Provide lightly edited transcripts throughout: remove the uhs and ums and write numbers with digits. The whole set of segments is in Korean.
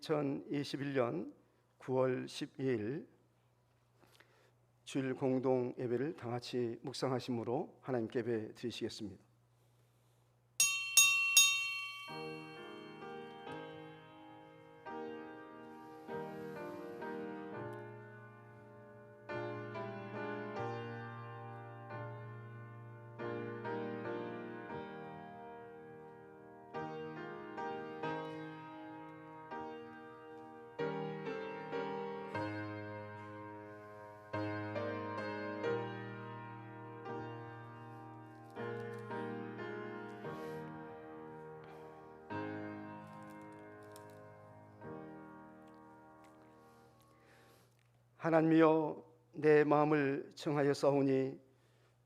2021년 9월 12일 주일 공동 예배를 다 같이 묵상하심으로 하나님께 예배 드리시겠습니다. 하나님이여, 내 마음을 청하였사오니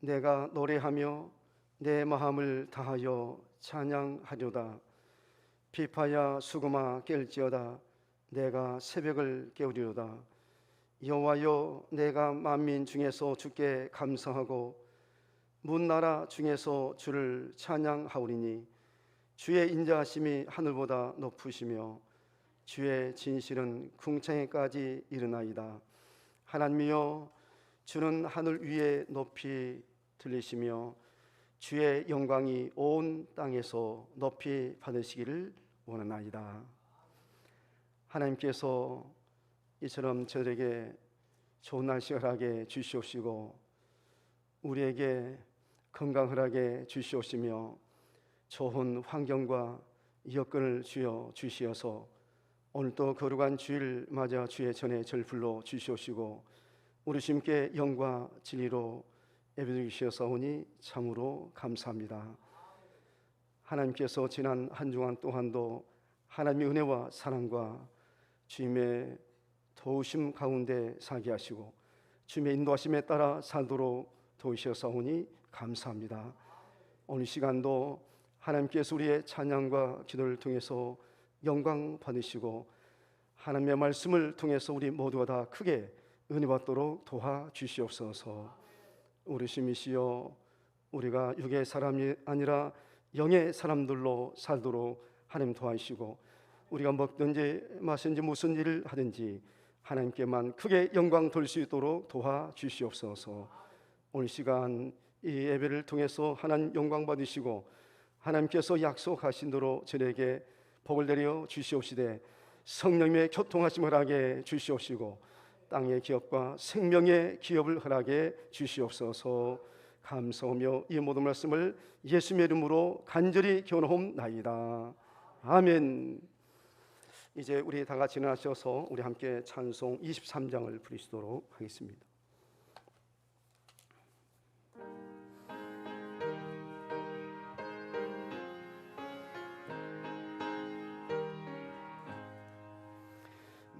내가 노래하며 내 마음을 다하여 찬양하려다. 비파야 수금아 깰지어다. 내가 새벽을 깨우리로다. 여호와여, 내가 만민 중에서 주께 감사하고 문나라 중에서 주를 찬양하오리니 주의 인자하심이 하늘보다 높으시며 주의 진실은 궁창에까지 이르나이다. 하나님이여, 주는 하늘 위에 높이 들리시며 주의 영광이 온 땅에서 높이 받으시기를 원하나이다. 하나님께서 이처럼 저에게 좋은 날씨 허락해 주시옵시고 우리에게 건강 허락해 주시옵시며 좋은 환경과 여건을 주여 주시어서 오늘도 거룩한 주일 맞아 주의 전에 절 불러 주시옵시고 우리 주님께 영과 진리로 예배드리게 주시옵사오니 참으로 감사합니다. 하나님께서 지난 한 주간 동안도 하나님의 은혜와 사랑과 주님의 도우심 가운데 살게 하시고 주님의 인도하심에 따라 살도록 도우시옵사오니 감사합니다. 오늘 시간도 하나님께서 우리의 찬양과 기도를 통해서 영광 받으시고 하나님의 말씀을 통해서 우리 모두가 다 크게 은혜 받도록 도와주시옵소서. 우리 주님이시여, 우리가 육의 사람이 아니라 영의 사람들로 살도록 하나님 도와주시고 우리가 먹든지 마시든지 무슨 일을 하든지 하나님께만 크게 영광 돌릴 수 있도록 도와주시옵소서. 오늘 시간 이 예배를 통해서 하나님 영광 받으시고 하나님께서 약속하신 대로 저에게 복을 내려 주시옵시되 성령님의 교통하심을 허락해 주시옵시고 땅의 기업과 생명의 기업을 허락해 주시옵소서. 감사하며 이 모든 말씀을 예수님의 이름으로 간절히 기원하옵나이다. 아멘. 이제 우리 다 같이 일어나셔서 우리 함께 찬송 23장을 부르시도록 하겠습니다.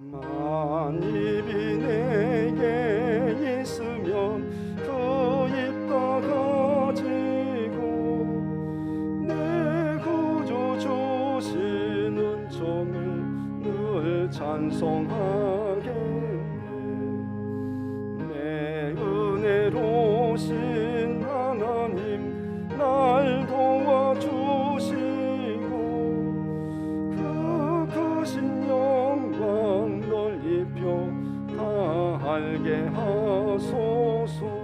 만입이 내게 있으면 그 입 다 가지고 내 구주 주시는 종을 늘 찬송하겠네. 내 은혜로우신 하나님 날 도와주시고 그 크신 영광 넓혀 다 알게 하소서.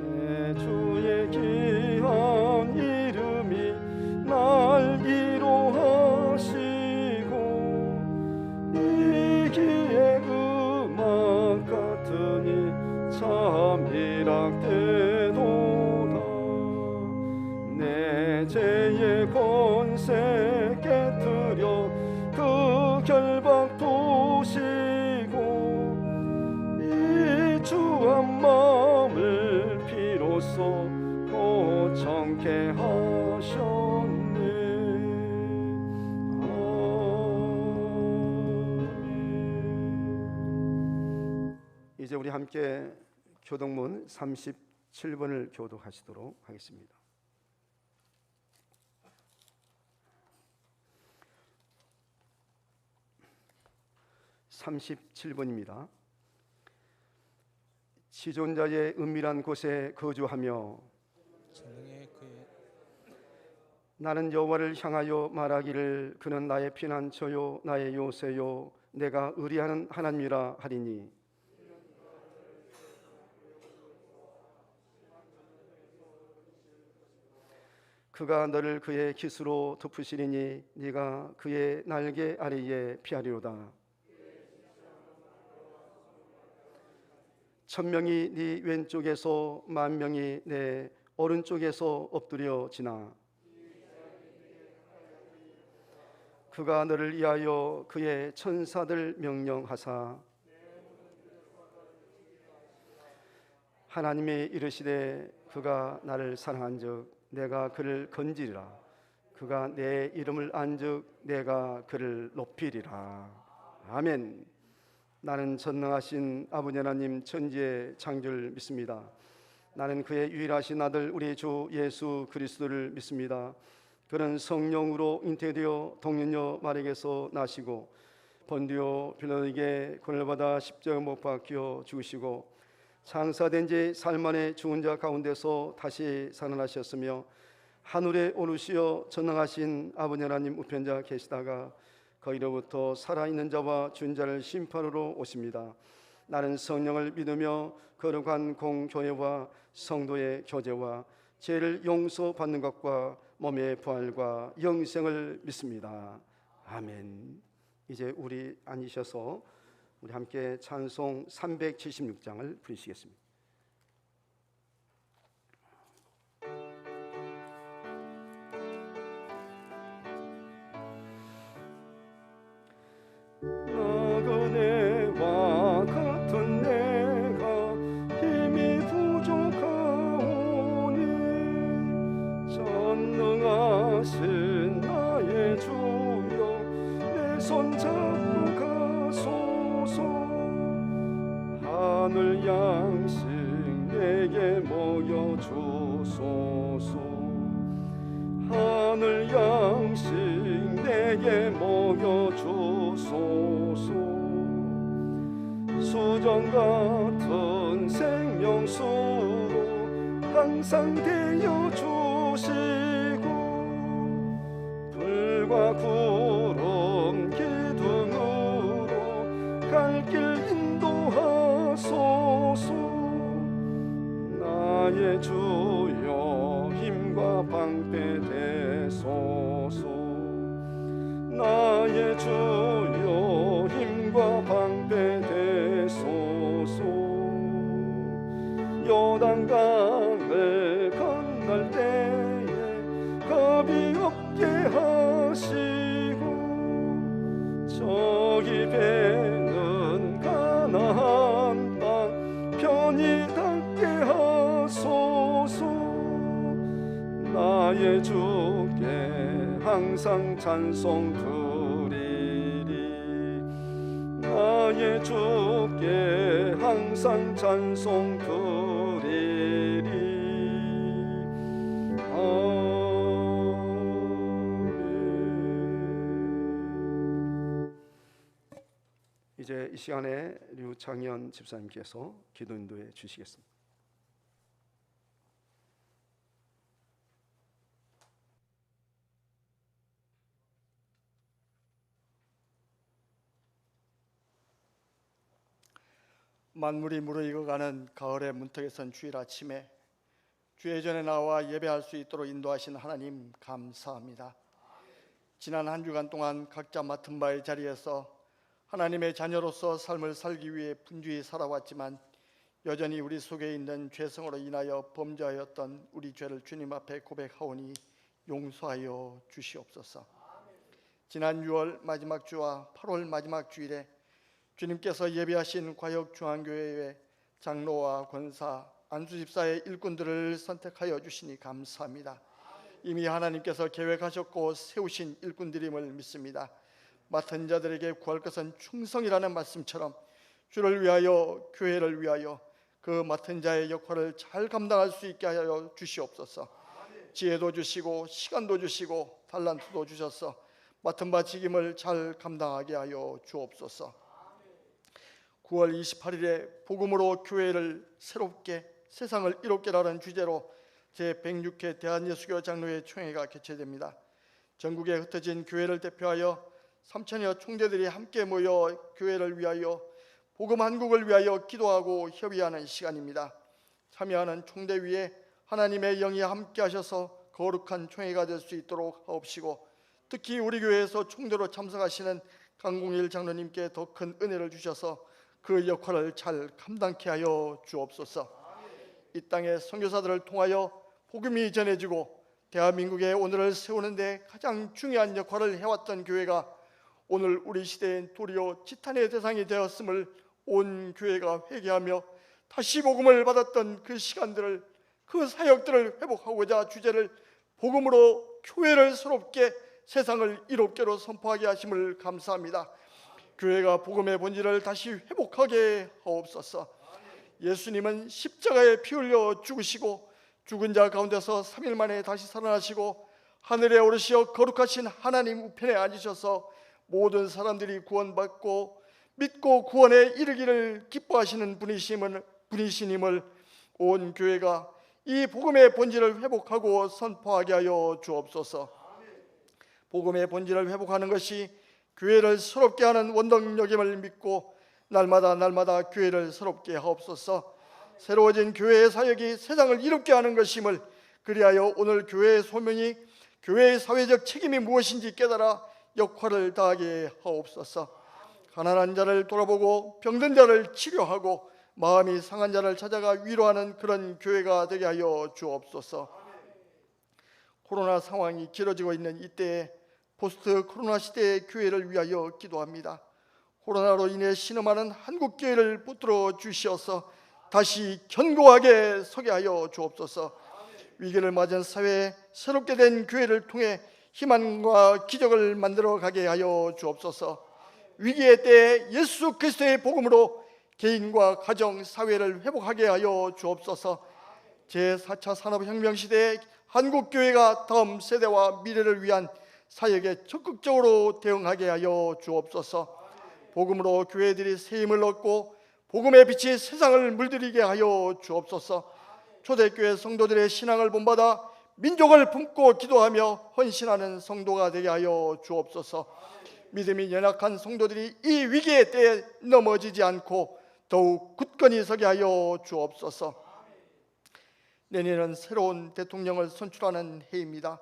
내 주의 귀한 이름이 날 위로하시고 이 귀의 음악 같으니 참 희락되도다. 내 죄의 권세 깨뜨려 그 결박 도시고 이 주한 마음을 비로소 고청케 하셨네. 아멘. 이제 우리 함께 교독문 37번을 교독하시도록 하겠습니다. 37번입니다. 지존자의 은밀한 곳에 거주하며 나는 여호와를 향하여 말하기를 그는 나의 피난처요 나의 요새요 내가 의리하는 하나님이라 하리니 그가 너를 그의 깃으로 덮으시리니 네가 그의 날개 아래에 피하리로다. 천명이 네 왼쪽에서 만명이 내 오른쪽에서 엎드려지나 그가 너를 위하여 그의 천사들 명령하사 하나님이 이르시되 그가 나를 사랑한즉 내가 그를 건지리라. 그가 내 이름을 안즉 내가 그를 높이리라. 아멘. 나는 전능하신 아버지 하나님 천지의 창조를 믿습니다. 나는 그의 유일하신 아들 우리 주 예수 그리스도를 믿습니다. 그는 성령으로 잉태되어 동년녀 마리아에게서 나시고 본디오 빌라도에게 고난을 받아 십자가에 못 박혀 죽으시고 장사된 지 사흘 만에 죽은 자 가운데서 다시 살아나셨으며 하늘에 오르시어 전능하신 아버지 하나님 우편자 계시다가 거기로부터 살아있는 자와 죽은 자를 심판으로 오십니다. 나는 성령을 믿으며 거룩한 공교회와 성도의 교제와 죄를 용서받는 것과 몸의 부활과 영생을 믿습니다. 아멘. 이제 우리 앉으셔서 우리 함께 찬송 376장을 부르시겠습니다. 나그네와 같은 내가 힘이 부족하오니 전능하신 나의 주여 내 손 잡고 가소서. 하늘 양식 내게 모여 주소서. 하늘 양식 내게 모여 주소서. 수정 같은 생명수로 항상 되어 주시고 불과 구름 기둥으로 갈 길 인도하소서. 나의 주여 힘과 방패 되소서. 나의 주여 힘과 방패 되소서. 요단강을 건널 때에 겁이 없게 하시고 저기 배는 가나안 땅 편히 닿게 하소서. 나의 주께 항상 찬송 드리리. 나의 주께 항상 찬송 드리리. 아멘. 이제 이 시간에 류창현 집사님께서 기도 인도해 주시겠습니다. 만물이 무르익어가는 가을의 문턱에 선 주일 아침에 주의 전에 나와 예배할 수 있도록 인도하신 하나님 감사합니다. 지난 한 주간 동안 각자 맡은 바의 자리에서 하나님의 자녀로서 삶을 살기 위해 분주히 살아왔지만 여전히 우리 속에 있는 죄성으로 인하여 범죄하였던 우리 죄를 주님 앞에 고백하오니 용서하여 주시옵소서. 지난 6월 마지막 주와 8월 마지막 주일에 주님께서 예배하신 과역중앙교회의 장로와 권사, 안수집사의 일꾼들을 선택하여 주시니 감사합니다. 이미 하나님께서 계획하셨고 세우신 일꾼들임을 믿습니다. 맡은 자들에게 구할 것은 충성이라는 말씀처럼 주를 위하여, 교회를 위하여 그 맡은 자의 역할을 잘 감당할 수 있게 하여 주시옵소서. 지혜도 주시고 시간도 주시고 달란트도 주셔서 맡은 바 직임을 잘 감당하게 하여 주옵소서. 9월 28일에 복음으로 교회를 새롭게 세상을 이롭게라는 주제로 제106회 대한예수교 장로회 총회가 개최됩니다. 전국에 흩어진 교회를 대표하여 3천여 총대들이 함께 모여 교회를 위하여 복음 한국을 위하여 기도하고 협의하는 시간입니다. 참여하는 총대 위에 하나님의 영이 함께 하셔서 거룩한 총회가 될 수 있도록 하옵시고, 특히 우리 교회에서 총대로 참석하시는 강공일 장로님께 더 큰 은혜를 주셔서 그 역할을 잘 감당케 하여 주옵소서. 이 땅의 선교사들을 통하여 복음이 전해지고 대한민국의 오늘을 세우는 데 가장 중요한 역할을 해왔던 교회가 오늘 우리 시대엔 도리어 지탄의 대상이 되었음을 온 교회가 회개하며 다시 복음을 받았던 그 시간들을, 그 사역들을 회복하고자 주제를 복음으로 교회를 새롭게, 세상을 이롭게로 선포하게 하심을 감사합니다. 교회가 복음의 본질을 다시 회복하게 하옵소서. 예수님은 십자가에 피 흘려 죽으시고 죽은 자 가운데서 3일 만에 다시 살아나시고 하늘에 오르시어 거룩하신 하나님 우편에 앉으셔서 모든 사람들이 구원받고 믿고 구원에 이르기를 기뻐하시는 분이시님을 온 교회가 이 복음의 본질을 회복하고 선포하게 하여 주옵소서. 복음의 본질을 회복하는 것이 교회를 새롭게 하는 원동력임을 믿고 날마다 교회를 새롭게 하옵소서. 새로워진 교회의 사역이 세상을 이롭게 하는 것임을, 그리하여 오늘 교회의 소명이, 교회의 사회적 책임이 무엇인지 깨달아 역할을 다하게 하옵소서. 가난한 자를 돌아보고 병든 자를 치료하고 마음이 상한 자를 찾아가 위로하는 그런 교회가 되게 하여 주옵소서. 코로나 상황이 길어지고 있는 이때에 포스트 코로나 시대의 교회를 위하여 기도합니다. 코로나로 인해 신음하는 한국 교회를 붙들어 주시어서 다시 견고하게 서게 하여 주옵소서. 위기를 맞은 사회에 새롭게 된 교회를 통해 희망과 기적을 만들어 가게 하여 주옵소서. 위기의 때에 예수 그리스도의 복음으로 개인과 가정, 사회를 회복하게 하여 주옵소서. 제4차 산업혁명 시대에 한국 교회가 다음 세대와 미래를 위한 사역에 적극적으로 대응하게 하여 주옵소서. 복음으로 교회들이 새 힘을 얻고 복음의 빛이 세상을 물들이게 하여 주옵소서. 초대교회 성도들의 신앙을 본받아 민족을 품고 기도하며 헌신하는 성도가 되게 하여 주옵소서. 믿음이 연약한 성도들이 이 위기의 때에 넘어지지 않고 더욱 굳건히 서게 하여 주옵소서. 내년은 새로운 대통령을 선출하는 해입니다.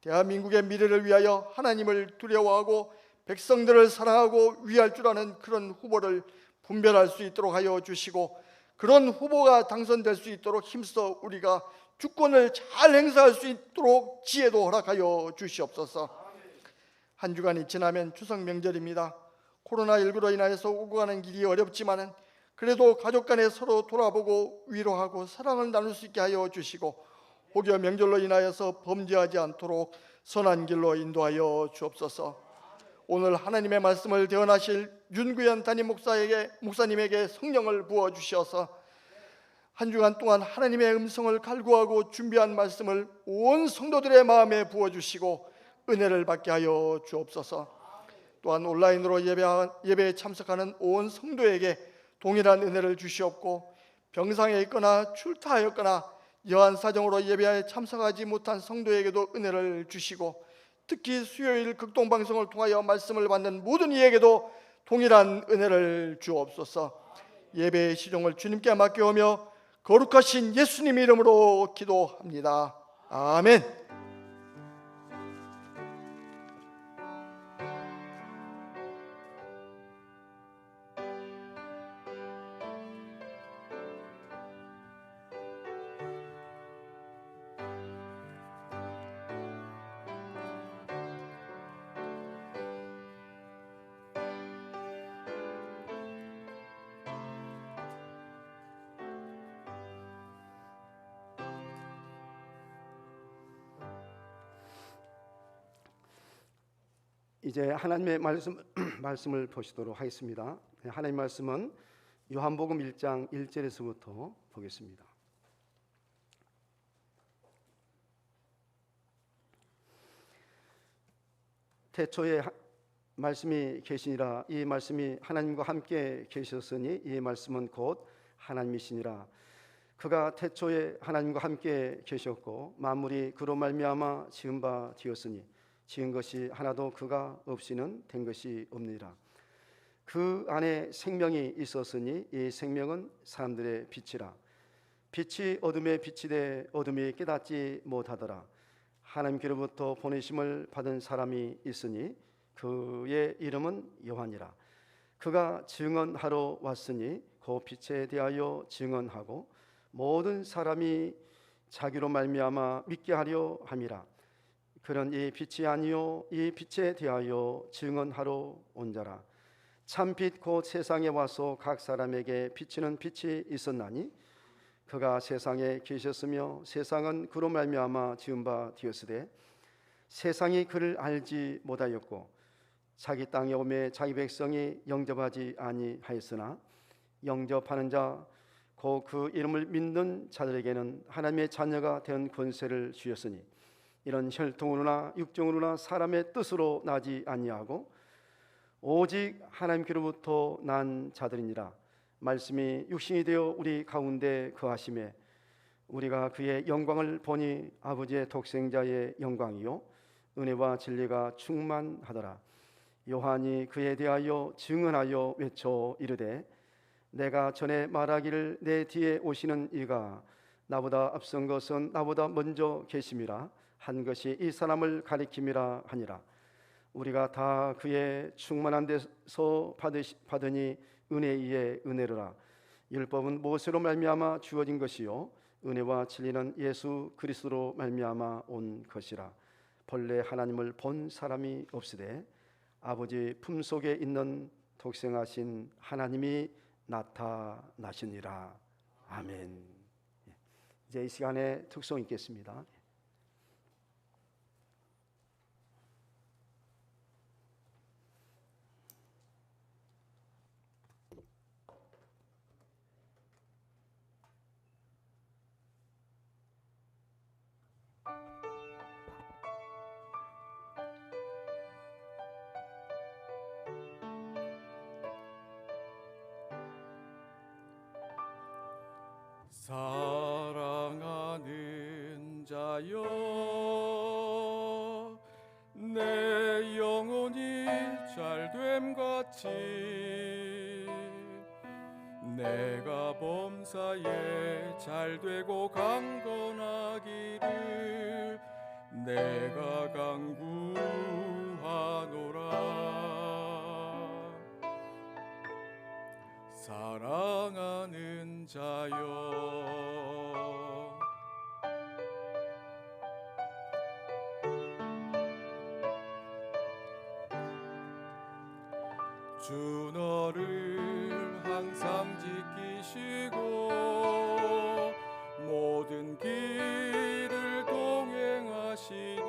대한민국의 미래를 위하여 하나님을 두려워하고 백성들을 사랑하고 위할 줄 아는 그런 후보를 분별할 수 있도록 하여 주시고, 그런 후보가 당선될 수 있도록 힘써 우리가 주권을 잘 행사할 수 있도록 지혜도 허락하여 주시옵소서. 한 주간이 지나면 추석 명절입니다. 코로나19로 인하여서 오고 가는 길이 어렵지만은 그래도 가족 간에 서로 돌아보고 위로하고 사랑을 나눌 수 있게 하여 주시고, 혹여 명절로 인하여서 범죄하지 않도록 선한 길로 인도하여 주옵소서. 오늘 하나님의 말씀을 대언하실 윤구현 담임 목사님에게 성령을 부어 주셔서 한 주간 동안 하나님의 음성을 갈구하고 준비한 말씀을 온 성도들의 마음에 부어 주시고 은혜를 받게 하여 주옵소서. 또한 온라인으로 예배에 참석하는 온 성도에게 동일한 은혜를 주시옵고, 병상에 있거나 출타하였거나 여한 사정으로 예배에 참석하지 못한 성도에게도 은혜를 주시고, 특히 수요일 극동방송을 통하여 말씀을 받는 모든 이에게도 동일한 은혜를 주옵소서. 예배의 시종을 주님께 맡겨오며 거룩하신 예수님 이름으로 기도합니다. 아멘. 이제 하나님의 말씀을 보시도록 하겠습니다. 하나님의 말씀은 요한복음 1장 1절에서부터 보겠습니다. 태초에 말씀이 계시니라. 이 말씀이 하나님과 함께 계셨으니 이 말씀은 곧 하나님이시니라. 그가 태초에 하나님과 함께 계셨고 만물이 그로 말미암아 지은 바 되었으니 지은 것이 하나도 그가 없이는 된 것이 없느니라. 그 안에 생명이 있었으니 이 생명은 사람들의 빛이라. 빛이 어둠에 비치되 어둠이 깨닫지 못하더라. 하나님께로부터 보내심을 받은 사람이 있으니 그의 이름은 요한이라. 그가 증언하러 왔으니 그 빛에 대하여 증언하고 모든 사람이 자기로 말미암아 믿게 하려 함이라. 그는 이 빛이 아니요 이 빛에 대하여 증언하러 온 자라. 참빛 곧 세상에 와서 각 사람에게 비치는 빛이 있었나니 그가 세상에 계셨으며 세상은 그로 말미암아 지은 바 되었으되 세상이 그를 알지 못하였고 자기 땅에 오매 자기 백성이 영접하지 아니하였으나 영접하는 자 곧 그 이름을 믿는 자들에게는 하나님의 자녀가 된 권세를 주셨으니 이런 혈통으로나 육정으로나 사람의 뜻으로 나지 아니하고 오직 하나님께로부터 난 자들이니라. 말씀이 육신이 되어 우리 가운데 거하심에 우리가 그의 영광을 보니 아버지의 독생자의 영광이요 은혜와 진리가 충만하더라. 요한이 그에 대하여 증언하여 외쳐 이르되 내가 전에 말하기를 내 뒤에 오시는 이가 나보다 앞선 것은 나보다 먼저 계심이라 한 것이 이 사람을 가리킴이라 하니라. 우리가 다 그의 충만한 데서 받으니 은혜 위에 은혜로라. 율법은 모세로 말미암아 주어진 것이요 은혜와 진리는 예수 그리스도로 말미암아 온 것이라. 본래 하나님을 본 사람이 없으되 아버지 품속에 있는 독생하신 하나님이 나타나시니라. 아멘. 이제 이 시간에 특송 있겠습니다. 사랑하는 자여 내 영혼이 잘됨 같이 내가 범사에 잘되고 강건하기를 내가 간구하노라. 사랑하는 자여 주 너를 항상 지키시고 모든 길을 동행하시니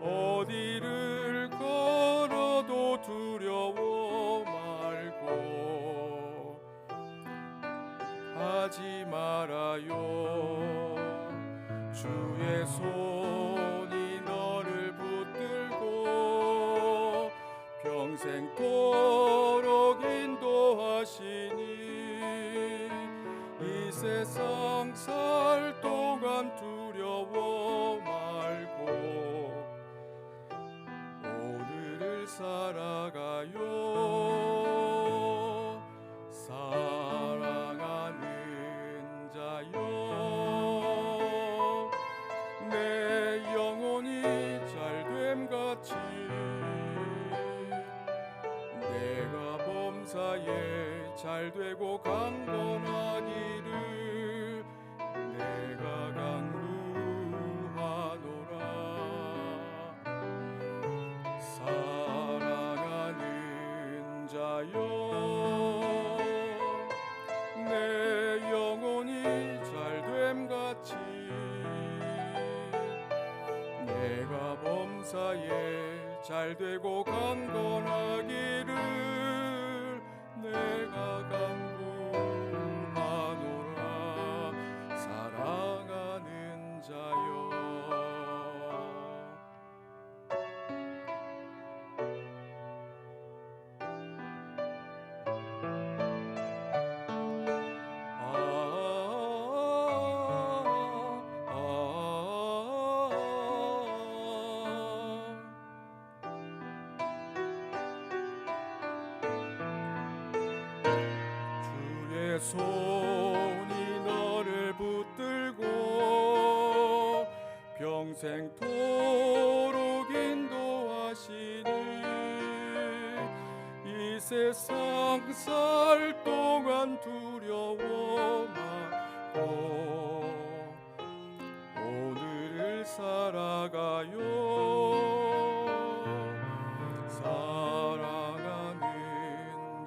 어디를 걸어도 두려워 말고 하지 말아요. 주의 손이 너를 붙들고 평생토록 인도하시니 이 세상 살 동안 두려워 말고 오늘을 살아가요. 사랑하는 자여 내 영혼이 잘됨 같이 내가 범사에 잘되고 강건하기를 내가 간구하노라. 사랑하는 자여 내 영혼이 잘됨 같이 내가 범사에 잘되고 강건하기를 내가 간구하노라. 사랑하는 자여 손이 너를 붙들고 평생토록 인도하시니 이 세상 살 동안 두려워 말고 오늘을 살아가요. 사랑하는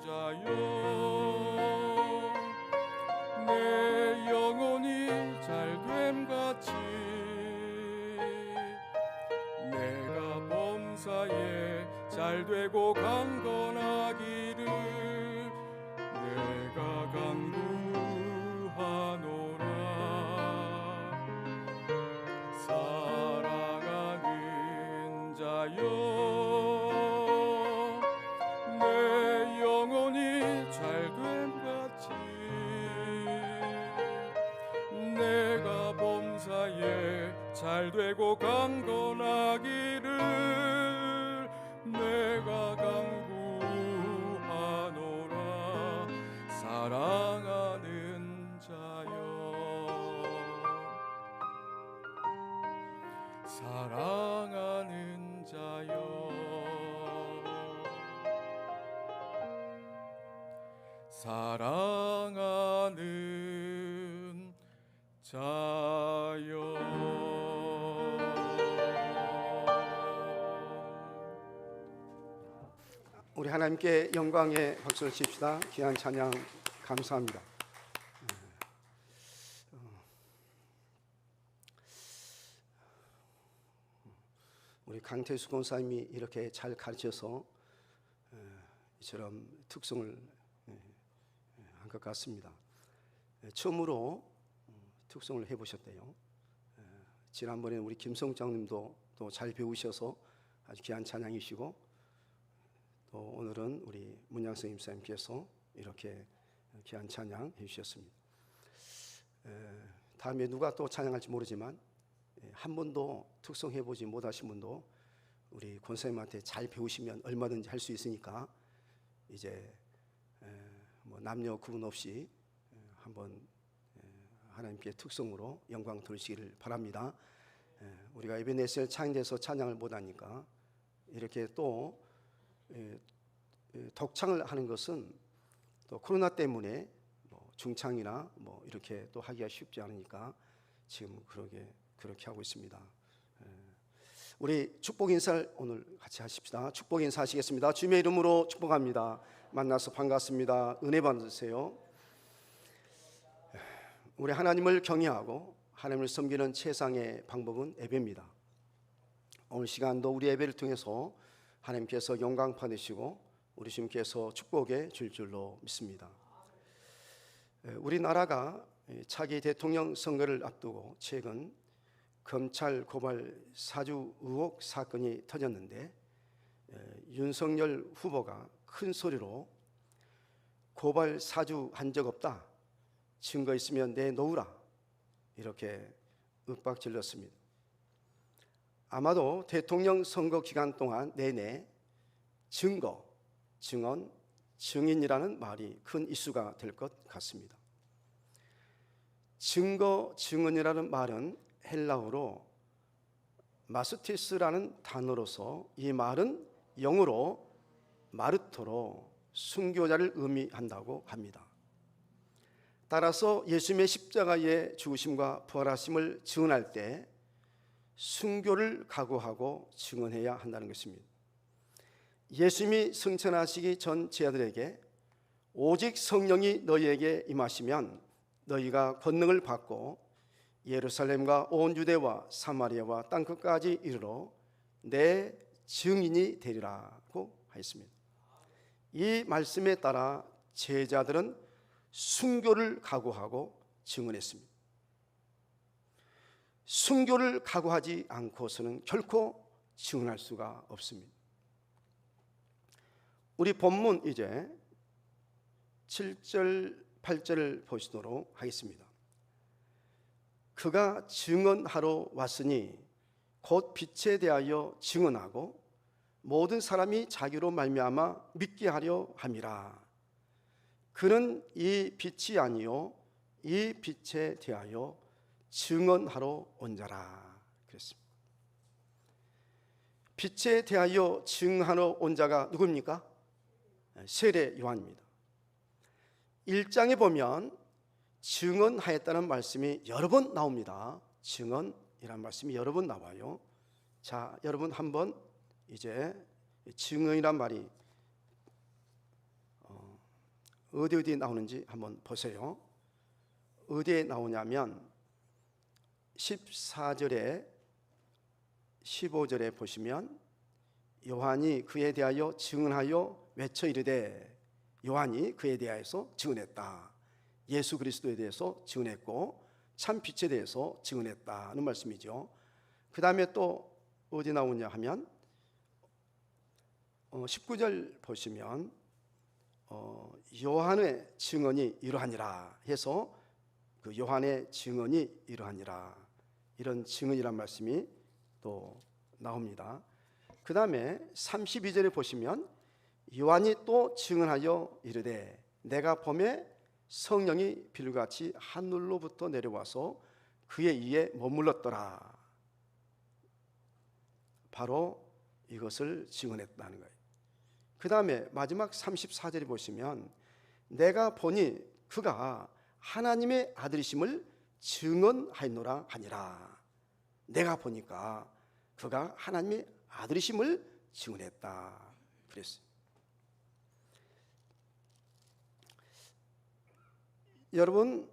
자여, 내 영혼이 잘됨같이 내가 범사에 잘되고 강건하기를 내가 간구하노라. 사랑하는 자여, 내 영혼이 잘됨같이 내가 범사에 잘되고 강건하기를 내가 간구하노라. 사랑하는 자여, 사랑하는 자여, 사랑하는 자여. 우리 하나님께 영광의 박수를 칩시다. 귀한 찬양 감사합니다. 우리 강태수 권사님이 이렇게 잘 가르쳐서 이처럼 특성을 한 것 같습니다. 처음으로 특성을 해보셨대요. 지난번에 우리 김성장님도 또 잘 배우셔서 아주 귀한 찬양이시고, 또 오늘은 우리 문양성 임사님께서 이렇게 귀한 찬양 해주셨습니다. 다음에 누가 또 찬양할지 모르지만 한 번도 특성해보지 못하신 분도 우리 권사님한테 잘 배우시면 얼마든지 할 수 있으니까 이제 뭐 남녀 구분 없이 한번 하나님께 특성으로 영광 돌리시기를 바랍니다. 우리가 에베네셀 창에서 찬양을 못하니까 이렇게 또 독창을 하는 것은 또 코로나 때문에 뭐 중창이나 뭐 이렇게 또 하기가 쉽지 않으니까 지금 그렇게 하고 있습니다. 우리 축복 인사를 오늘 같이 하십시다. 축복 인사 하시겠습니다. 주님의 이름으로 축복합니다. 만나서 반갑습니다. 은혜 받으세요. 우리 하나님을 경외하고 하나님을 섬기는 최상의 방법은 예배입니다. 오늘 시간도 우리 예배를 통해서 하나님께서 영광 받으시고 우리 주님께서 축복해 줄 줄로 믿습니다. 우리나라가 차기 대통령 선거를 앞두고 최근 검찰 고발 사주 의혹 사건이 터졌는데, 윤석열 후보가 큰 소리로 고발 사주 한 적 없다, 증거 있으면 내놓으라, 이렇게 윽박질렀습니다. 아마도 대통령 선거 기간 동안 내내 증거, 증언, 증인이라는 말이 큰 이슈가 될 것 같습니다. 증거, 증언이라는 말은 헬라어로 마스티스라는 단어로서 이 말은 영어로 마르토로 순교자를 의미한다고 합니다. 따라서 예수님의 십자가의 죽으심과 부활하심을 증언할 때 순교를 각오하고 증언해야 한다는 것입니다. 예수님이 승천하시기 전 제자들에게 오직 성령이 너희에게 임하시면 너희가 권능을 받고 예루살렘과 온 유대와 사마리아와 땅끝까지 이르러 내 증인이 되리라고 하였습니다. 이 말씀에 따라 제자들은 순교를 각오하고 증언했습니다. 순교를 각오하지 않고서는 결코 증언할 수가 없습니다. 우리 본문 이제 7절 8절을 보시도록 하겠습니다. 그가 증언하러 왔으니 곧 빛에 대하여 증언하고 모든 사람이 자기로 말미암아 믿게 하려 함이라. 그는 이 빛이 아니요 이 빛에 대하여 증언하러 온 자라 그랬습니다. 빛에 대하여 증언하러 온 자가 누굽니까? 세례 요한입니다. 1장에 보면 증언하였다는 말씀이 여러 번 나옵니다. 증언이라는 말씀이 여러 번 나와요. 자, 여러분 한번 이제 증언이란 말이 어디 나오는지 한번 보세요. 어디에 나오냐면 14절에 15절에 보시면 요한이 그에 대하여 증언하여 외쳐 이르되, 요한이 그에 대하여서 증언했다. 예수 그리스도에 대해서 증언했고 참 빛에 대해서 증언했다는 말씀이죠. 그 다음에 또 어디 나오냐 하면 19절 보시면 요한의 증언이 이러하니라 해서 그 요한의 증언이 이러하니라, 이런 증언이란 말씀이 또 나옵니다. 그 다음에 32절에 보시면 요한이 또 증언하여 이르되, 내가 범에 성령이 비둘기같이 하늘로부터 내려와서 그의 이에 머물렀더라. 바로 이것을 증언했다는 거예요. 그 다음에 마지막 34절에 보시면 내가 보니 그가 하나님의 아들이심을 증언하였노라 하니라. 내가 보니까 그가 하나님의 아들이심을 증언했다 그랬어요. 여러분,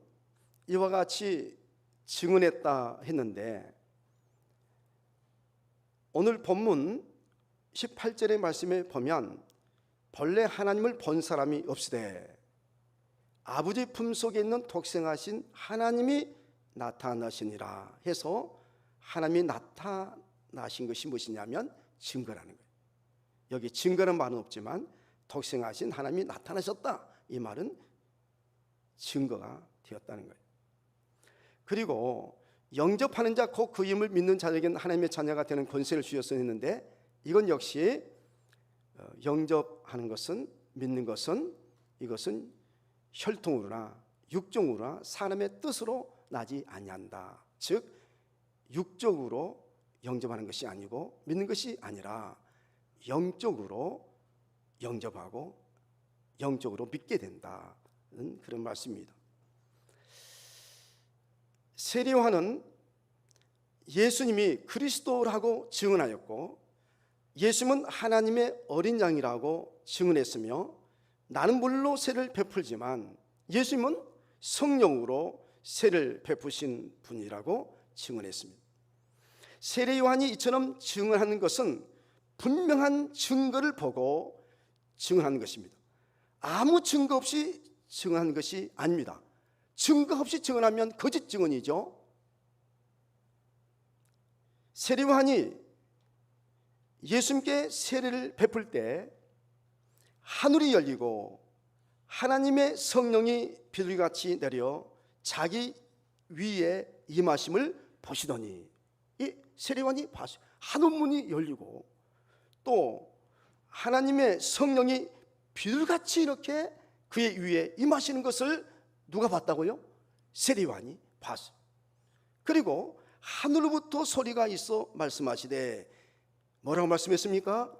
이와 같이 증언했다 했는데 오늘 본문 18절의 말씀에 보면 본래 하나님을 본 사람이 없으되 아버지 품속에 있는 독생하신 하나님이 나타나시니라 해서 하나님이 나타나신 것이 무엇이냐면 증거라는 거예요. 여기 증거는 말은 없지만 독생하신 하나님이 나타나셨다, 이 말은 증거가 되었다는 거예요. 그리고 영접하는 자 곧 그 이름을 믿는 자에게는 하나님의 자녀가 되는 권세를 주셨어 했는데, 이건 역시 영접하는 것은, 믿는 것은, 이것은 혈통으로나 육종으로나 사람의 뜻으로 나지 아니한다. 즉 육적으로 영접하는 것이 아니고 믿는 것이 아니라 영적으로 영접하고 영적으로 믿게 된다는 그런 말씀입니다. 세례 요한은 예수님이 그리스도라고 증언하였고 예수님은 하나님의 어린 양이라고 증언했으며 나는 물로 세를 베풀지만 예수님은 성령으로 세를 베푸신 분이라고 증언했습니다. 세례 요한이 이처럼 증언하는 것은 분명한 증거를 보고 증언하는 것입니다. 아무 증거 없이 증언하는 것이 아닙니다. 증거 없이 증언하면 거짓 증언이죠. 세례 요한이 예수님께 세례를 베풀 때 하늘이 열리고 하나님의 성령이 비둘기같이 내려 자기 위에 임하심을 보시더니, 이 세례 요한이 봤어요. 하늘문이 열리고 또 하나님의 성령이 비둘기같이 이렇게 그의 위에 임하시는 것을 누가 봤다고요? 세례 요한이 봤어요. 그리고 하늘로부터 소리가 있어 말씀하시되, 뭐라고 말씀했습니까?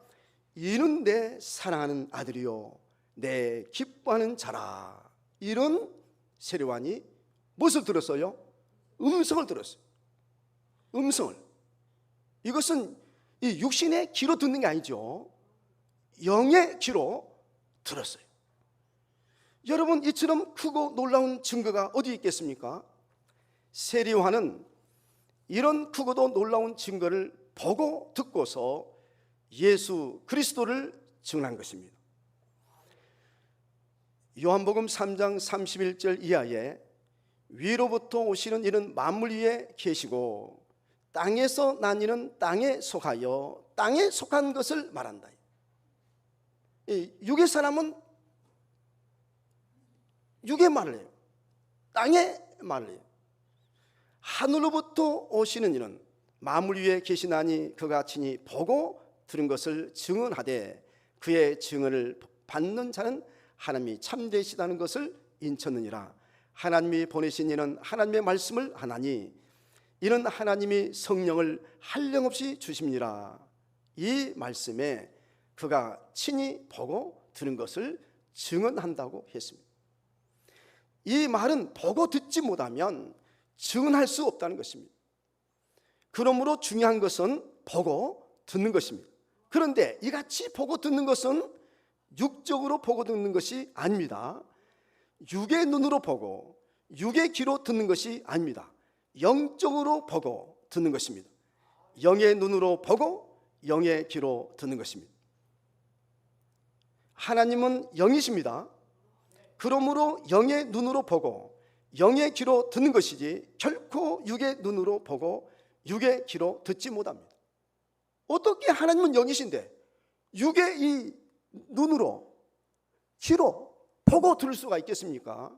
이는 내 사랑하는 아들이요 내 기뻐하는 자라. 이런 세례 요한이 무엇을 들었어요? 음성을 들었어요. 음성을. 이것은 이 육신의 귀로 듣는 게 아니죠. 영의 귀로 들었어요. 여러분, 이처럼 크고 놀라운 증거가 어디 있겠습니까? 세례 요한은 이런 크고도 놀라운 증거를 보고 듣고서 예수 그리스도를 증언한 것입니다. 요한복음 3장 31절 이하에 위로부터 오시는 이는 만물 위에 계시고 땅에서 난 이는 땅에 속하여 땅에 속한 것을 말한다. 육의 사람은 육의 말을 해요. 땅의 말을 해요. 하늘로부터 오시는 이는 만물 위에 계시나니 그가 친히 보고 들은 것을 증언하되 그의 증언을 받는 자는 하나님이 참되시다는 것을 인쳤느니라. 하나님이 보내신 이는 하나님의 말씀을 하나니 이는 하나님이 성령을 한량없이 주십니라. 이 말씀에 그가 친히 보고 들은 것을 증언한다고 했습니다. 이 말은 보고 듣지 못하면 증언할 수 없다는 것입니다. 그러므로 중요한 것은 보고 듣는 것입니다. 그런데 이같이 보고 듣는 것은 육적으로 보고 듣는 것이 아닙니다. 육의 눈으로 보고 육의 귀로 듣는 것이 아닙니다. 영적으로 보고 듣는 것입니다. 영의 눈으로 보고 영의 귀로 듣는 것입니다. 하나님은 영이십니다. 그러므로 영의 눈으로 보고 영의 귀로 듣는 것이지 결코 육의 눈으로 보고 육의 귀로 듣지 못합니다. 어떻게 하나님은 영이신데 육의 이 눈으로 귀로 보고 들을 수가 있겠습니까?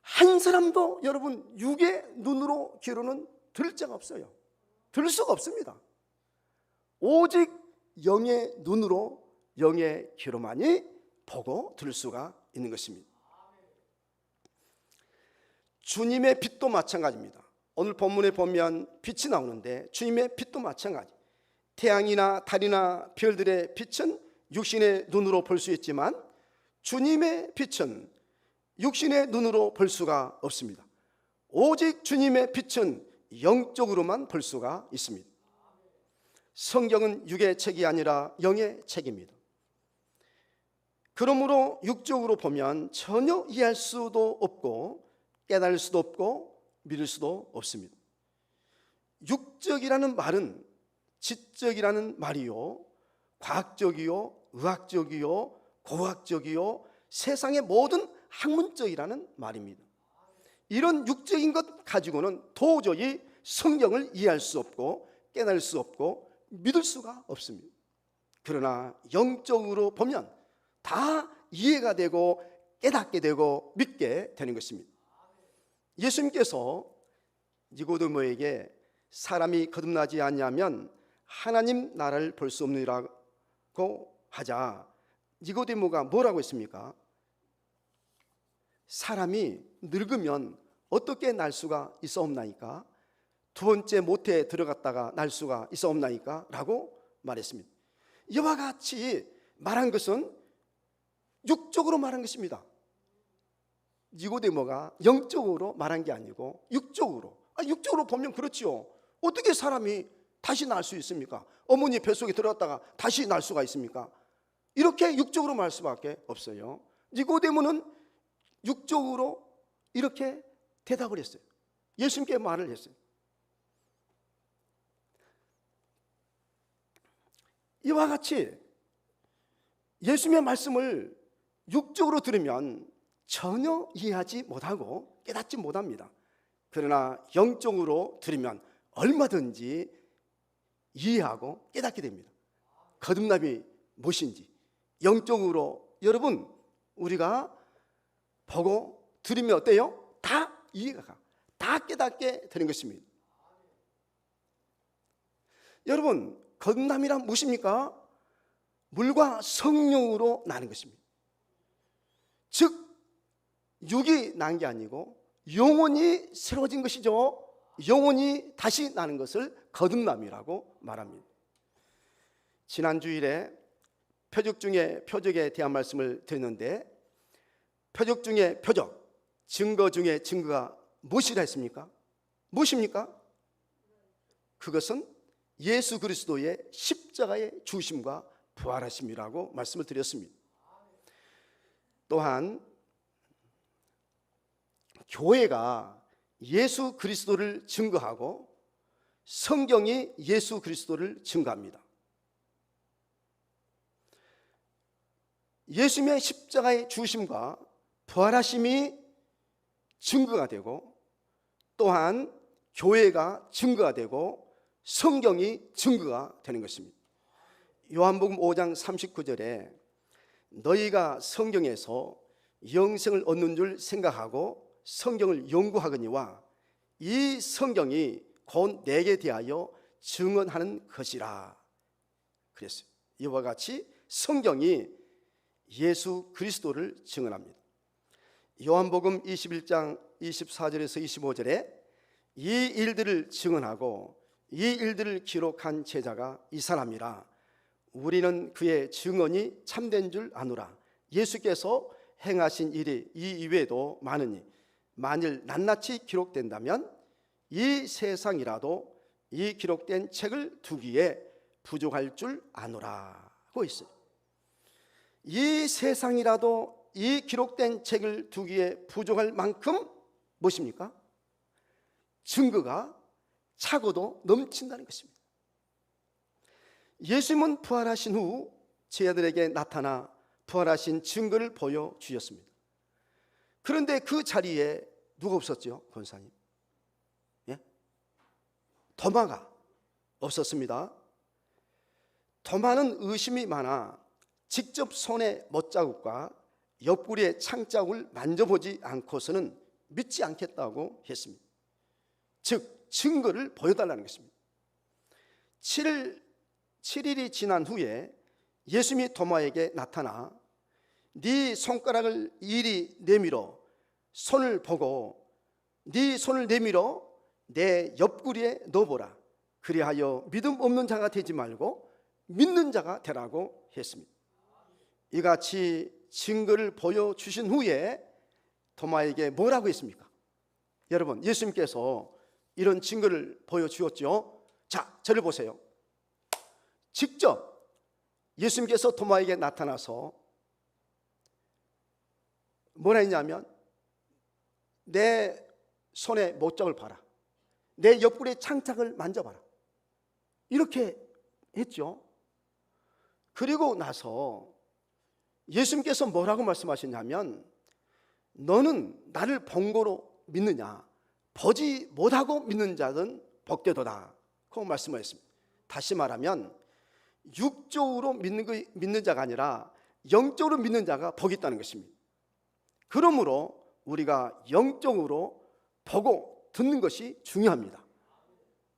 한 사람도 여러분 육의 눈으로 귀로는 들을 자가 없어요. 들을 수가 없습니다. 오직 영의 눈으로 영의 귀로만이 보고 들을 수가 있는 것입니다. 주님의 빛도 마찬가지입니다. 오늘 본문에 보면 빛이 나오는데 주님의 빛도 마찬가지. 태양이나 달이나 별들의 빛은 육신의 눈으로 볼 수 있지만 주님의 빛은 육신의 눈으로 볼 수가 없습니다. 오직 주님의 빛은 영적으로만 볼 수가 있습니다. 성경은 육의 책이 아니라 영의 책입니다. 그러므로 육적으로 보면 전혀 이해할 수도 없고 깨달을 수도 없고 믿을 수도 없습니다. 육적이라는 말은 지적이라는 말이요, 과학적이요, 의학적이요, 고학적이요, 세상의 모든 학문적이라는 말입니다. 이런 육적인 것 가지고는 도저히 성경을 이해할 수 없고 깨달을 수 없고 믿을 수가 없습니다. 그러나 영적으로 보면 다 이해가 되고 깨닫게 되고 믿게 되는 것입니다. 예수님께서 니고데모에게 사람이 거듭나지 않냐면 하나님 나라를 볼 수 없느니라고 하자 니고데모가 뭐라고 했습니까? 사람이 늙으면 어떻게 날 수가 있사옵나이까? 두 번째 모태에 들어갔다가 날 수가 있사옵나이까? 라고 말했습니다. 이와 같이 말한 것은 육적으로 말한 것입니다. 니고데모가 영적으로 말한 게 아니고 육적으로. 육적으로 보면 그렇지요. 어떻게 사람이 다시 날 수 있습니까? 어머니 뱃속에 들어갔다가 다시 날 수가 있습니까? 이렇게 육적으로 말할 수밖에 없어요. 니고데모는 육적으로 이렇게 대답을 했어요. 예수님께 말을 했어요. 이와 같이 예수님의 말씀을 육적으로 들으면 전혀 이해하지 못하고 깨닫지 못합니다. 그러나 영적으로 들으면 얼마든지 이해하고 깨닫게 됩니다. 거듭남이 무엇인지 영적으로 여러분 우리가 보고 들으면 어때요? 다 이해가 가, 다 깨닫게 되는 것입니다. 여러분 거듭남이란 무엇입니까? 물과 성령으로 나는 것입니다. 즉 육이 난 게 아니고 영혼이 새로워진 것이죠. 영혼이 다시 나는 것을 거듭남이라고 말합니다. 지난 주일에 표적 중에 표적에 대한 말씀을 드렸는데 표적 중에 표적, 증거 중에 증거가 무엇이라 했습니까? 무엇입니까? 그것은 예수 그리스도의 십자가의 죽으심과 부활하심이라고 말씀을 드렸습니다. 또한 교회가 예수 그리스도를 증거하고 성경이 예수 그리스도를 증거합니다. 예수님의 십자가의 죽으심과 부활하심이 증거가 되고 또한 교회가 증거가 되고 성경이 증거가 되는 것입니다. 요한복음 5장 39절에 너희가 성경에서 영생을 얻는 줄 생각하고 성경을 연구하거니와 이 성경이 곧 내게 대하여 증언하는 것이라 그랬어요. 이와 같이 성경이 예수 그리스도를 증언합니다. 요한복음 21장 24절에서 25절에 이 일들을 증언하고 이 일들을 기록한 제자가 이 사람이라. 우리는 그의 증언이 참된 줄 아노라. 예수께서 행하신 일이 이 이외에도 많으니 만일 낱낱이 기록된다면 이 세상이라도 이 기록된 책을 두기에 부족할 줄 아노라 하고 있어요. 이 세상이라도 이 기록된 책을 두기에 부족할 만큼 무엇입니까? 증거가 차고도 넘친다는 것입니다. 예수님은 부활하신 후 제자들에게 나타나 부활하신 증거를 보여주셨습니다. 그런데 그 자리에 누가 없었죠? 권사님, 예? 도마가 없었습니다. 도마는 의심이 많아 직접 손에 못자국과 옆구리에 창자국을 만져보지 않고서는 믿지 않겠다고 했습니다. 즉 증거를 보여달라는 것입니다. 7일이 지난 후에 예수님이 도마에게 나타나 네 손가락을 이리 내밀어 손을 보고 네 손을 내밀어 내 옆구리에 넣어보라. 그리하여 믿음 없는 자가 되지 말고 믿는 자가 되라고 했습니다. 이같이 증거를 보여주신 후에 도마에게 뭐라고 했습니까? 여러분, 예수님께서 이런 증거를 보여주었죠. 자, 저를 보세요. 직접 예수님께서 도마에게 나타나서 뭐라 했냐면 내 손에 못자국을 봐라. 내 옆구리에 창작을 만져봐라. 이렇게 했죠. 그리고 나서 예수님께서 뭐라고 말씀하셨냐면 너는 나를 본 거로 믿느냐? 보지 못하고 믿는 자는 복되도다. 그 말씀하셨습니다. 다시 말하면 육적으로 믿는 자가 아니라 영적으로 믿는 자가 복이 있다는 것입니다. 그러므로 우리가 영적으로 보고 듣는 것이 중요합니다.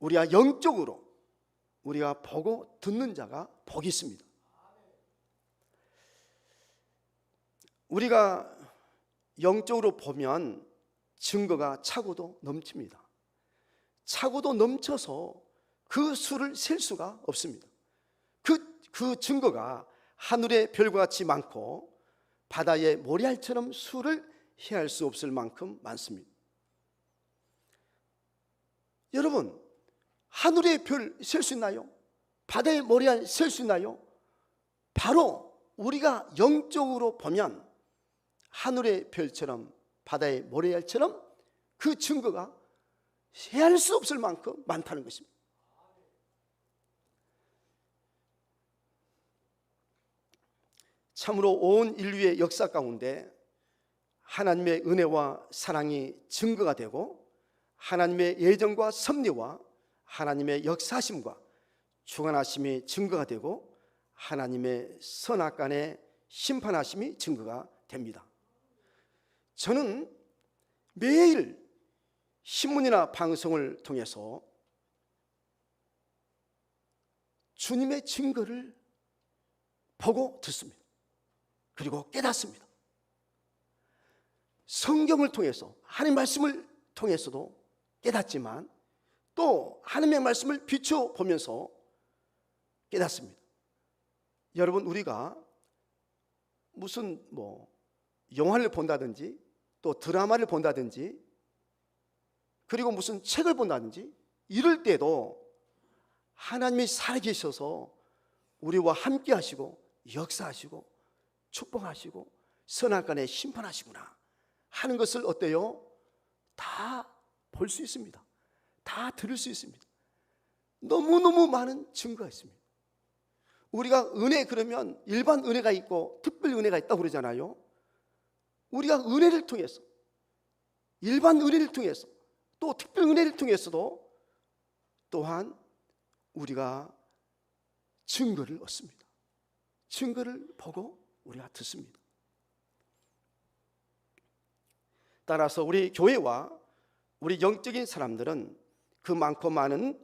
우리가 영적으로 우리가 보고 듣는 자가 복이 있습니다. 우리가 영적으로 보면 증거가 차고도 넘칩니다. 차고도 넘쳐서 그 수를 셀 수가 없습니다. 그 증거가 하늘의 별과 같이 많고 바다의 모래알처럼 수를 헤아릴 수 없을 만큼 많습니다. 여러분, 하늘의 별 셀 수 있나요? 바다의 모래알 셀 수 있나요? 바로 우리가 영적으로 보면 하늘의 별처럼 바다의 모래알처럼 그 증거가 헤아릴 수 없을 만큼 많다는 것입니다. 참으로 온 인류의 역사 가운데 하나님의 은혜와 사랑이 증거가 되고 하나님의 예정과 섭리와 하나님의 역사하심과 주관하심이 증거가 되고 하나님의 선악간의 심판하심이 증거가 됩니다. 저는 매일 신문이나 방송을 통해서 주님의 증거를 보고 듣습니다. 그리고 깨닫습니다. 성경을 통해서 하나님의 말씀을 통해서도 깨닫지만 또 하나님의 말씀을 비춰보면서 깨닫습니다. 여러분, 우리가 무슨 영화를 본다든지 또 드라마를 본다든지 그리고 무슨 책을 본다든지 이럴 때도 하나님이 살아계셔서 우리와 함께 하시고 역사하시고 축복하시고 선악간에 심판하시구나 하는 것을 어때요? 다 볼 수 있습니다. 다 들을 수 있습니다. 너무너무 많은 증거가 있습니다. 우리가 은혜 그러면 일반 은혜가 있고 특별 은혜가 있다고 그러잖아요. 우리가 은혜를 통해서 일반 은혜를 통해서 또 특별 은혜를 통해서도 또한 우리가 증거를 얻습니다. 증거를 보고 우리가 듣습니다. 따라서 우리 교회와 우리 영적인 사람들은 그 많고 많은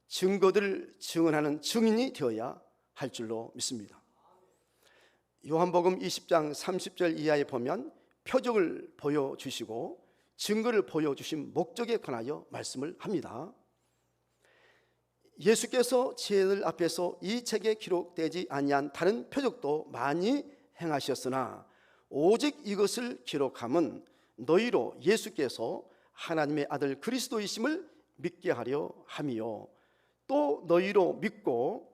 증거들을 증언하는 증인이 되어야 할 줄로 믿습니다. 요한복음 20장 30절 이하에 보면 표적을 보여주시고 증거를 보여주신 목적에 관하여 말씀을 합니다. 예수께서 제자들 앞에서 이 책에 기록되지 아니한 다른 표적도 많이 행하셨으나 오직 이것을 기록함은 너희로 예수께서 하나님의 아들 그리스도이심을 믿게 하려 함이요 또 너희로 믿고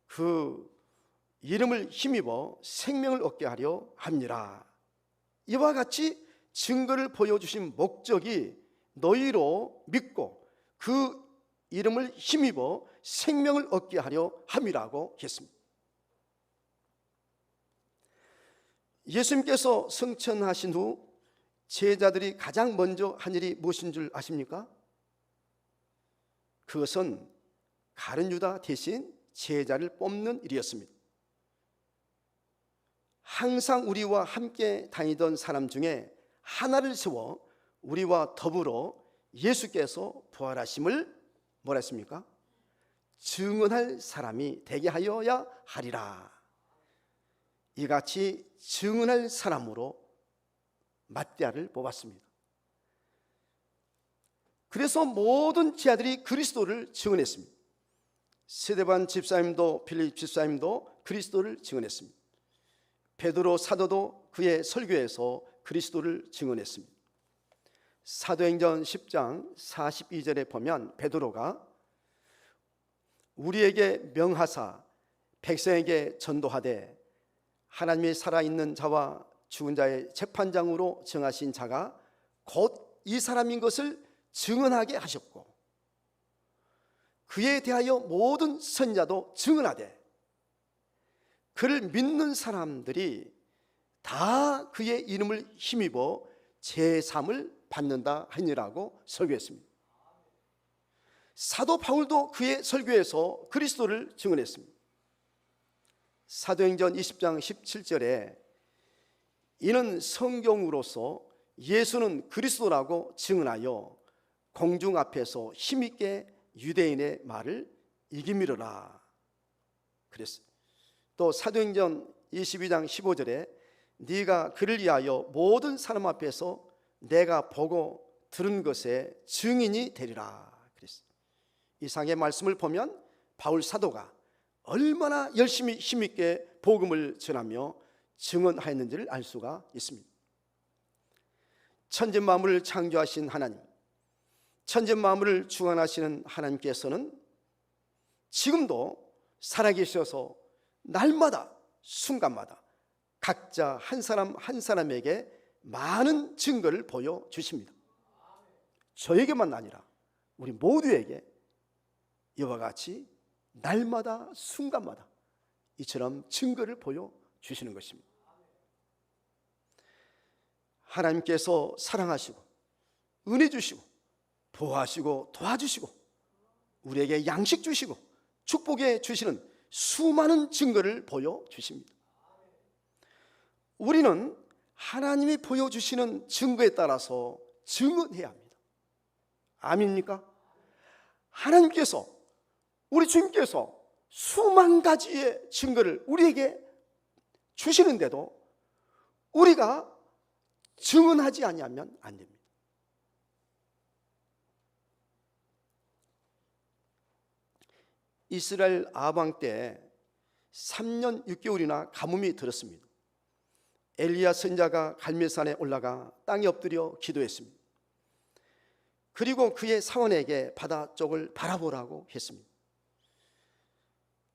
그 이름을 힘입어 생명을 얻게 하려 함이라. 이와 같이 증거를 보여주신 목적이 너희로 믿고 그 이름을 힘입어 생명을 얻게 하려 함이라고 했습니다. 예수님께서 승천하신 후 제자들이 가장 먼저 한 일이 무엇인 줄 아십니까? 그것은 가룟 유다 대신 제자를 뽑는 일이었습니다. 항상 우리와 함께 다니던 사람 중에 하나를 세워 우리와 더불어 예수께서 부활하심을 뭐라 했습니까? 증언할 사람이 되게 하여야 하리라. 이같이 증언할 사람으로 맏대아를 뽑았습니다. 그래서 모든 제자들이 그리스도를 증언했습니다. 스데반 집사님도 빌립 집사님도 그리스도를 증언했습니다. 베드로 사도도 그의 설교에서 그리스도를 증언했습니다. 사도행전 10장 42절에 보면 베드로가 우리에게 명하사 백성에게 전도하되 하나님의 살아있는 자와 죽은 자의 재판장으로 정하신 자가 곧 이 사람인 것을 증언하게 하셨고 그에 대하여 모든 선지자도 증언하되 그를 믿는 사람들이 다 그의 이름을 힘입어 제삼을 받는다 하니라고 설교했습니다. 사도 바울도 그의 설교에서 그리스도를 증언했습니다. 사도행전 20장 17절에 이는 성경으로서 예수는 그리스도라고 증언하여 공중 앞에서 힘있게 유대인의 말을 이기미르라 그랬어요. 또 사도행전 22장 15절에 네가 그를 위하여 모든 사람 앞에서 내가 보고 들은 것에 증인이 되리라 그랬어요. 이상의 말씀을 보면 바울 사도가 얼마나 열심히 힘있게 복음을 전하며 증언하였는지를 알 수가 있습니다. 천지 만물을 창조하신 하나님, 천지 만물을 주관하시는 하나님께서는 지금도 살아계셔서 날마다 순간마다 각자 한 사람 한 사람에게 많은 증거를 보여주십니다. 저에게만 아니라 우리 모두에게 이와 같이 날마다 순간마다 이처럼 증거를 보여주시는 것입니다. 하나님께서 사랑하시고 은혜 주시고 보호하시고 도와주시고 우리에게 양식 주시고 축복해 주시는 수많은 증거를 보여주십니다. 우리는 하나님이 보여주시는 증거에 따라서 증언해야 합니다. 아멘입니까? 하나님께서 우리 주님께서 수만 가지의 증거를 우리에게 주시는데도 우리가 증언하지 아니하면 안 됩니다. 이스라엘 아방 때 3년 6개월이나 가뭄이 들었습니다. 엘리야 선지자가 갈멜산에 올라가 땅에 엎드려 기도했습니다. 그리고 그의 사원에게 바다 쪽을 바라보라고 했습니다.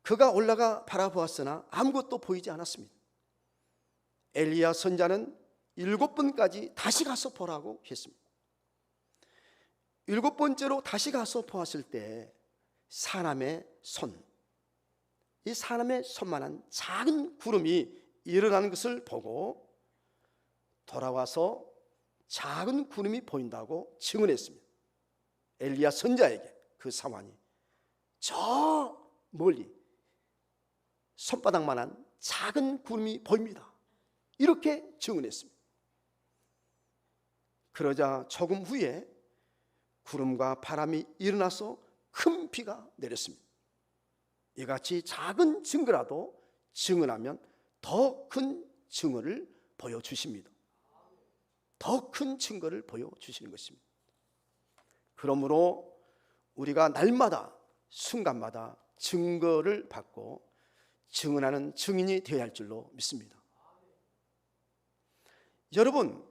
그가 올라가 바라보았으나 아무것도 보이지 않았습니다. 엘리야 선지자는 7번까지 다시 가서 보라고 했습니다. 7번째로 다시 가서 보았을 때 사람의 손, 이 사람의 손만한 작은 구름이 일어나는 것을 보고 돌아와서 작은 구름이 보인다고 증언했습니다. 엘리야 선지자에게 그 사환이 저 멀리 손바닥만한 작은 구름이 보입니다. 이렇게 증언했습니다. 그러자 조금 후에 구름과 바람이 일어나서 큰 비가 내렸습니다. 이같이 작은 증거라도 증언하면 더 큰 증거를 보여주십니다. 더 큰 증거를 보여주시는 것입니다. 그러므로 우리가 날마다 순간마다 증거를 받고 증언하는 증인이 되어야 할 줄로 믿습니다. 여러분,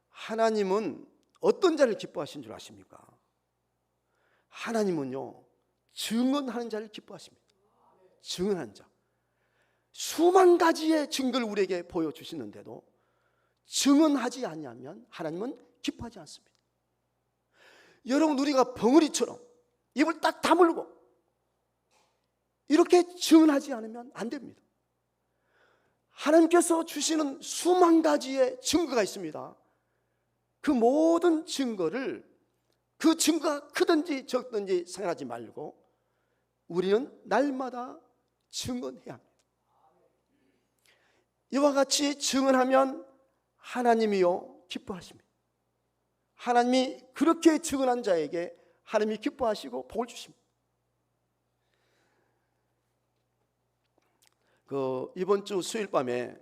하나님은 어떤 자를 기뻐하신 줄 아십니까? 하나님은요, 증언하는 자를 기뻐하십니다. 증언하는 자. 수만 가지의 증거를 우리에게 보여주시는데도 증언하지 않냐면 하나님은 기뻐하지 않습니다. 여러분, 우리가 벙어리처럼 입을 딱 다물고 이렇게 증언하지 않으면 안 됩니다. 하나님께서 주시는 수만 가지의 증거가 있습니다. 그 모든 증거를, 그 증거가 크든지 적든지 생각하지 말고 우리는 날마다 증언해야 합니다. 이와 같이 증언하면 하나님이요 기뻐하십니다. 하나님이 그렇게 증언한 자에게 하나님이 기뻐하시고 복을 주십니다. 이번 주 수요일 밤에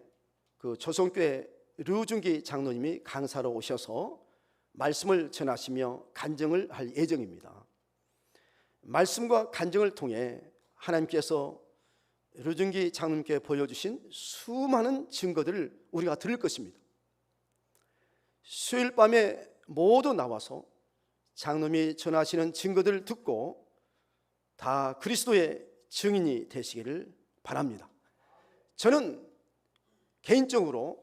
조성교회 류중기 장로님이 강사로 오셔서 말씀을 전하시며 간증을 할 예정입니다. 말씀과 간증을 통해 하나님께서 류중기 장로님께 보여주신 수많은 증거들을 우리가 들을 것입니다. 수요일 밤에 모두 나와서 장로님이 전하시는 증거들을 듣고 다 그리스도의 증인이 되시기를 바랍니다. 저는 개인적으로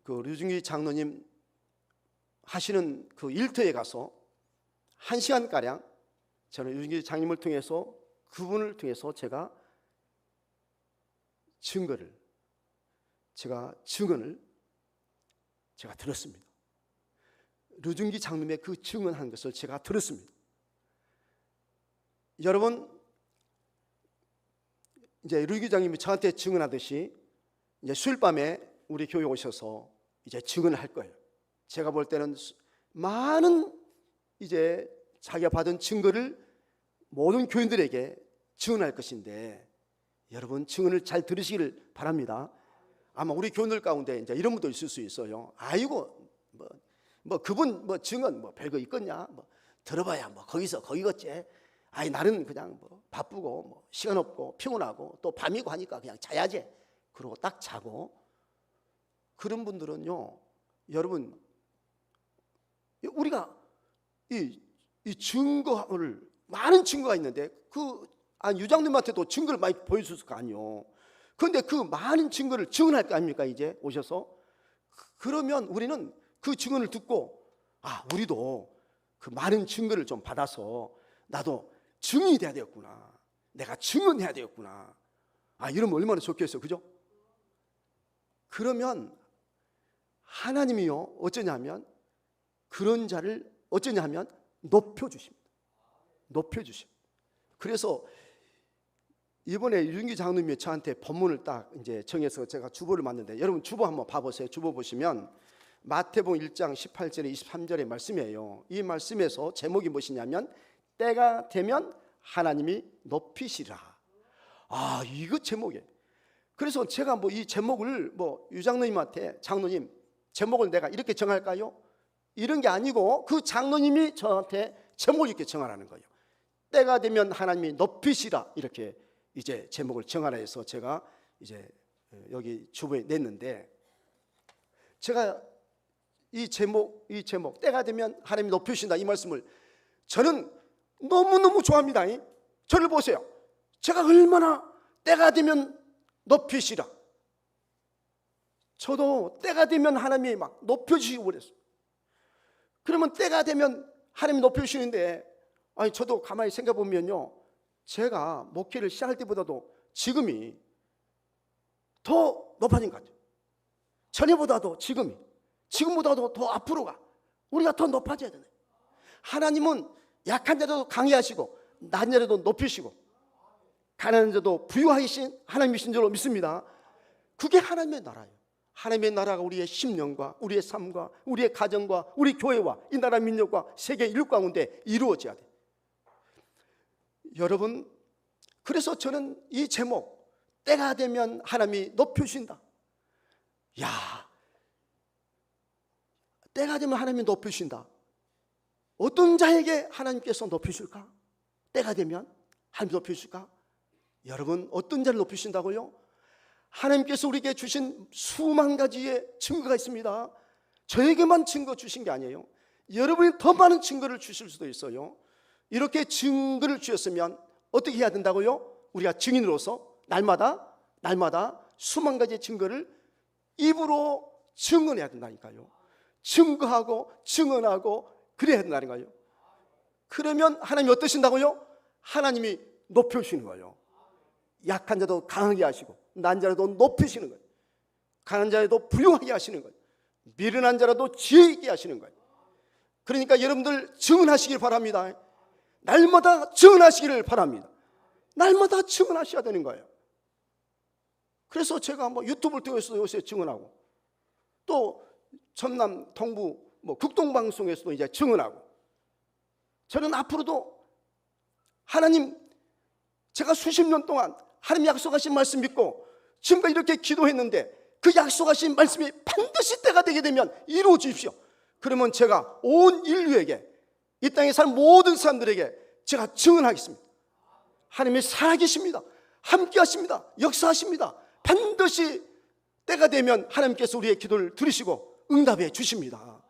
류중기 장로님 하시는 그 일터에 가서 1시간가량 저는 류중기 장님을 통해서, 그분을 통해서 제가 증언을 제가 들었습니다. 류중기 장님의 그 증언한 것을 제가 들었습니다. 여러분, 이제 류중기 장님이 저한테 증언하듯이 이제 수요일 밤에 우리 교회 오셔서 이제 증언을 할 거예요. 제가 볼 때는 많은 이제 자기가 받은 증거를 모든 교인들에게 증언할 것인데, 여러분 증언을 잘 들으시기를 바랍니다. 아마 우리 교인들 가운데 이제 이런 분도 있을 수 있어요. 아이고 그분 증언 별거 있겠냐? 들어봐야 거기겠지. 아이 나는 그냥 바쁘고 시간 없고 피곤하고 또 밤이고 하니까 그냥 자야지. 그러고 딱 자고. 그런 분들은요, 여러분, 우리가 이 증거를, 많은 증거가 있는데 유장님한테도 증거를 많이 보여줬을 거 아니에요. 그런데 그 많은 증거를 증언할 거 아닙니까? 이제 오셔서. 그러면 우리는 그 증언을 듣고 우리도 그 많은 증거를 좀 받아서 나도 증인이 돼야 되겠구나, 내가 증언해야 되겠구나, 이러면 얼마나 좋겠어요. 그죠? 그러면 하나님이요 어쩌냐면 그런 자를 어쩌냐면 높여주십니다. 그래서 이번에 류중기 장로님이 저한테 본문을 딱 이제 정해서 제가 주보를 만드는데, 여러분 주보 한번 봐보세요. 주보 보시면 마태복음 1장 18절에 23절의 말씀이에요. 이 말씀에서 제목이 무엇이냐면 때가 되면 하나님이 높이시라. 이거 제목이에요. 그래서 제가 이 제목을 유장로님한테, 장로님 제목을 내가 이렇게 정할까요? 이런 게 아니고 그 장로님이 저한테 제목을 이렇게 정하라는 거예요. 때가 되면 하나님이 높이시라, 이렇게 이제 제목을 정하라 해서 제가 이제 여기 주보에 냈는데, 제가 이 제목 때가 되면 하나님이 높이신다, 이 말씀을 저는 너무너무 좋아합니다. 저를 보세요. 제가 얼마나 때가 되면 높이시라, 저도 때가 되면 하나님이 막 높여주시고 그랬어요. 그러면 때가 되면 하나님이 높여주시는데, 저도 가만히 생각해 보면요, 제가 목회를 시작할 때보다도 지금이 더 높아진 것 같아요. 전에보다도 지금보다도 더 앞으로가 우리가 더 높아져야 되네. 하나님은 약한 자도 강해하시고 낮은 자도 높이시고 가난한 자도 부유하신 하나님이신 줄로 믿습니다. 그게 하나님의 나라예요. 하나님의 나라가 우리의 심령과 우리의 삶과 우리의 가정과 우리 교회와 이 나라 민족과 세계 인류 가운데 이루어져야 돼요. 여러분, 그래서 저는 이 제목 때가 되면 하나님이 높여주신다. 야, 때가 되면 하나님이 높여주신다. 어떤 자에게 하나님께서 높여줄까? 때가 되면 하나님이 높여줄까? 여러분, 어떤 자를 높이신다고요? 하나님께서 우리에게 주신 수만 가지의 증거가 있습니다. 저에게만 증거 주신 게 아니에요. 여러분이 더 많은 증거를 주실 수도 있어요. 이렇게 증거를 주셨으면 어떻게 해야 된다고요? 우리가 증인으로서 날마다 수만 가지의 증거를 입으로 증언해야 된다니까요. 증거하고 증언하고 그래야 된다는 거예요. 그러면 하나님이 어떠신다고요? 하나님이 높여주시는 거예요. 약한 자도 강하게 하시고 난 자라도 높이시는 거예요. 강한 자라도 부유하게 하시는 거예요. 미련한 자라도 지혜 있게 하시는 거예요. 그러니까 여러분들 증언하시길 바랍니다. 날마다 증언하시기를 바랍니다. 날마다 증언하셔야 되는 거예요. 그래서 제가 뭐 유튜브를 통해서도 요새 증언하고, 또 전남 동부 극동방송에서도 이제 증언하고, 저는 앞으로도 하나님, 제가 수십 년 동안 하나님 약속하신 말씀 믿고 지금까지 이렇게 기도했는데 그 약속하신 말씀이 반드시 때가 되게 되면 이루어 주십시오. 그러면 제가 온 인류에게, 이 땅에 사는 모든 사람들에게 제가 증언하겠습니다. 하나님이 살아계십니다. 함께 하십니다. 역사하십니다. 반드시 때가 되면 하나님께서 우리의 기도를 들으시고 응답해 주십니다.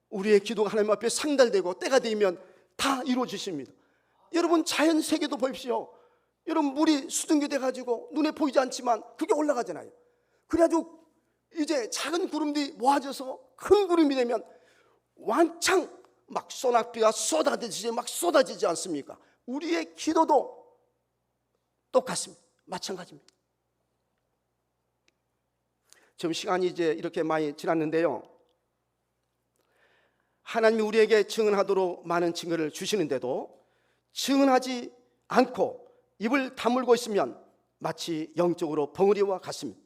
우리의 기도가 하나님 앞에 상달되고 때가 되면 다 이루어 주십니다. 여러분, 자연 세계도 보십시오. 여러분, 물이 수증기 돼가지고 눈에 보이지 않지만 그게 올라가잖아요. 그래가지고 이제 작은 구름들이 모아져서 큰 구름이 되면 왕창 막 소낙비가 쏟아지지 않습니까? 우리의 기도도 똑같습니다. 마찬가지입니다. 지금 시간이 이제 이렇게 많이 지났는데요, 하나님이 우리에게 증언하도록 많은 증거를 주시는데도 증언하지 않고 입을 다물고 있으면 마치 영적으로 벙어리와 같습니다.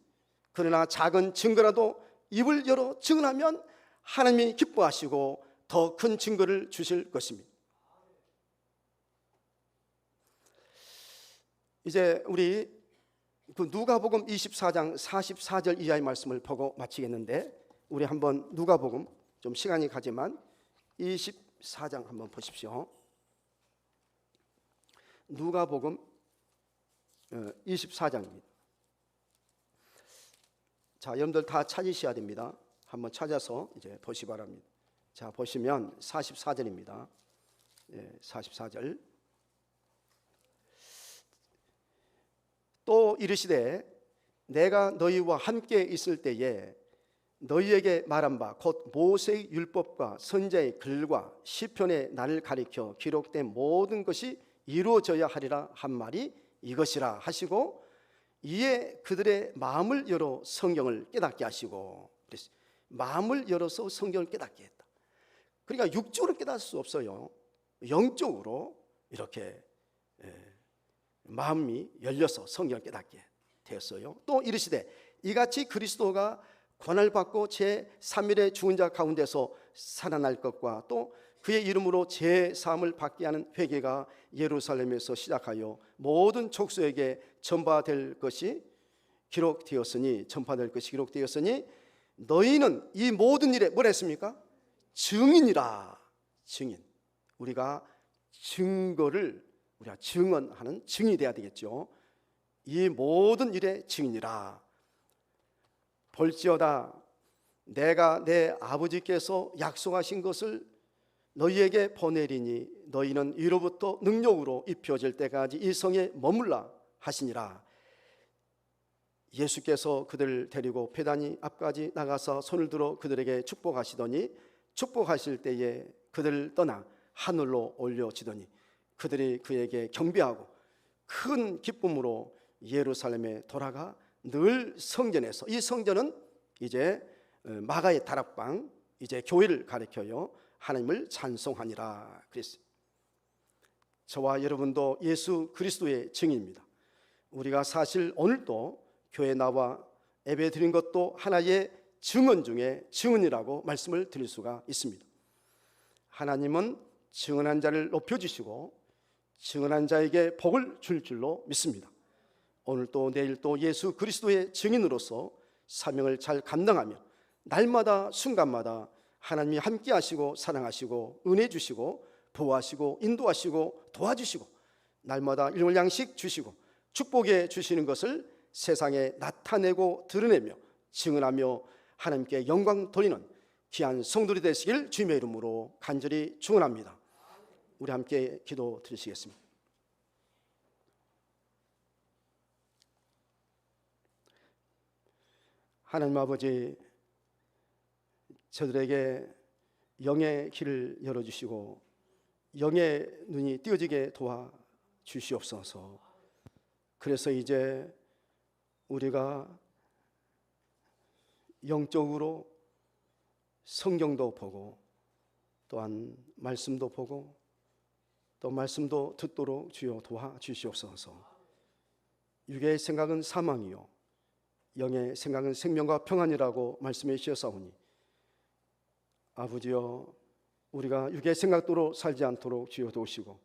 그러나 작은 증거라도 입을 열어 증언하면 하나님이 기뻐하시고 더 큰 증거를 주실 것입니다. 이제 우리 그 누가복음 24장 44절 이하의 말씀을 보고 마치겠는데, 우리 한번 누가복음, 좀 시간이 가지만 24장 한번 보십시오. 누가복음 24장입니다. 자, 여러분들 다 찾으셔야 됩니다. 한번 찾아서 이제 보시 바랍니다. 자, 보시면 44절입니다. 44절. 또 이르시되 내가 너희와 함께 있을 때에 너희에게 말한 바 곧 모세의 율법과 선지자의 글과 시편에 나를 가리켜 기록된 모든 것이 이루어져야 하리라 한 말이 이것이라 하시고, 이에 그들의 마음을 열어 성경을 깨닫게 하시고, 마음을 열어서 성경을 깨닫게 했다. 그러니까 육적으로 깨달을 수 없어요. 영적으로 이렇게 마음이 열려서 성경을 깨닫게 되었어요. 또 이르시되 이같이 그리스도가 권한을 받고 제3일에 죽은 자 가운데서 살아날 것과 또 그의 이름으로 제사함을 받게 하는 회개가 예루살렘에서 시작하여 모든 족속에게 전파될 것이 기록되었으니 너희는 이 모든 일에 뭐라 했습니까? 증인이라. 증인. 우리가 증거를 우리가 증언하는 증인이 돼야 되겠죠. 이 모든 일의 증인이라. 볼지어다 내가 내 아버지께서 약속하신 것을 너희에게 보내리니 너희는 이로부터 능력으로 입혀질 때까지 이 성에 머물라 하시니라. 예수께서 그들을 데리고 베다니 앞까지 나가서 손을 들어 그들에게 축복하시더니 축복하실 때에 그들을 떠나 하늘로 올려지더니 그들이 그에게 경배하고 큰 기쁨으로 예루살렘에 돌아가 늘 성전에서, 이 성전은 이제 마가의 다락방, 이제 교회를 가리켜요, 하나님을 찬송하니라 그랬어요. 저와 여러분도 예수 그리스도의 증인입니다. 우리가 사실 오늘도 교회 나와 예배 드린 것도 하나의 증언 중에 증언이라고 말씀을 드릴 수가 있습니다. 하나님은 증언한 자를 높여주시고 증언한 자에게 복을 줄 줄로 믿습니다. 오늘 또 내일 또 예수 그리스도의 증인으로서 사명을 잘 감당하며 날마다 순간마다 하나님이 함께 하시고 사랑하시고 은혜 주시고 보호하시고 인도하시고 도와주시고 날마다 일용할 양식 주시고 축복해 주시는 것을 세상에 나타내고 드러내며 증언하며 하나님께 영광 돌리는 귀한 성도들이 되시길 주님의 이름으로 간절히 축원합니다. 우리 함께 기도 드리시겠습니다. 하나님 아버지, 저들에게 영의 길을 열어주시고 영의 눈이 띄어지게 도와주시옵소서. 그래서 이제 우리가 영적으로 성경도 보고 또한 말씀도 보고 또 말씀도 듣도록 주여 도와주시옵소서. 육의 생각은 사망이요 영의 생각은 생명과 평안이라고 말씀해 주셨사오니 아버지여, 우리가 육의 생각대로 살지 않도록 주여 도우시고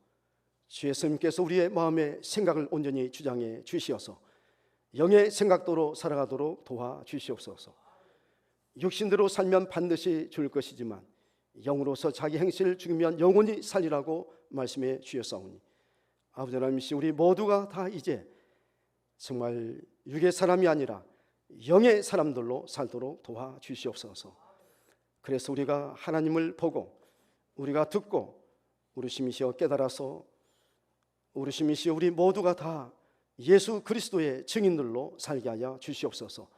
주 예수님께서 우리의 마음의 생각을 온전히 주장해 주시어서 영의 생각대로 살아가도록 도와주시옵소서. 육신대로 살면 반드시 죽을 것이지만 영으로서 자기 행실을 죽이면 영원히 살리라고 말씀해 주셨사오니 아버지 하나님, 우리 모두가 다 이제 정말 육의 사람이 아니라 영의 사람들로 살도록 도와주시옵소서. 그래서 우리가 하나님을 보고 우리가 듣고 우리심이시여 깨달아서 우리심이시여 우리 모두가 다 예수 그리스도의 증인들로 살게 하여 주시옵소서.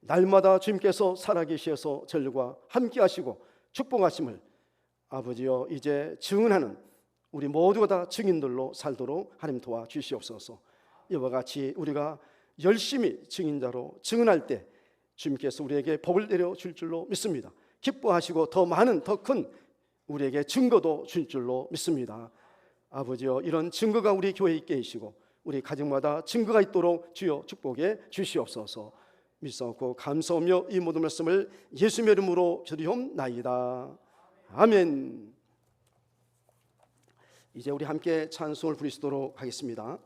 날마다 주님께서 살아계셔서 저들과 함께 하시고 축복하심을 아버지여 이제 증언하는 우리 모두가 다 증인들로 살도록 하나님 도와주시옵소서. 이와 같이 우리가 열심히 증인자로 증언할 때 주님께서 우리에게 복을 내려줄 줄로 믿습니다. 기뻐하시고 더 많은 더 큰 우리에게 증거도 줄 줄로 믿습니다. 아버지여, 이런 증거가 우리 교회에 있게 해주시고 우리 가정마다 증거가 있도록 주여 축복해 주시옵소서. 믿사옵고 감사하며 이 모든 말씀을 예수님의 이름으로 기도하옵나이다. 아멘. 이제 우리 함께 찬송을 부르시도록 하겠습니다.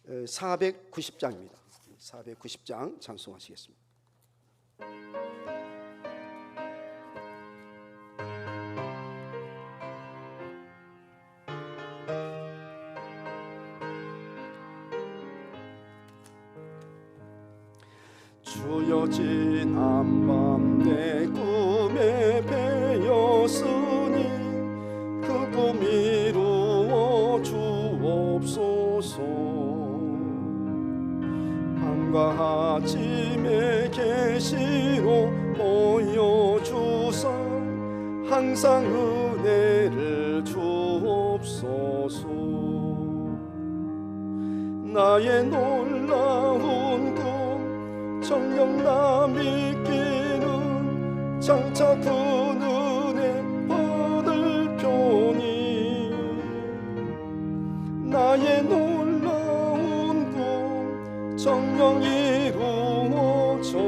490장입니다. 490장 찬송하시겠습니다. 주여, 지난 밤 내 꿈에 배었으니 그 꿈 이루어 주옵소서. 밤과 아침의 계시로 보여주사 항상 은혜를 주옵소서. 나의 놀라운 꿈 정녕 남이 끼는 장차 그 은혜 받을 편이 나의 놀라운 꿈 정녕 이루어져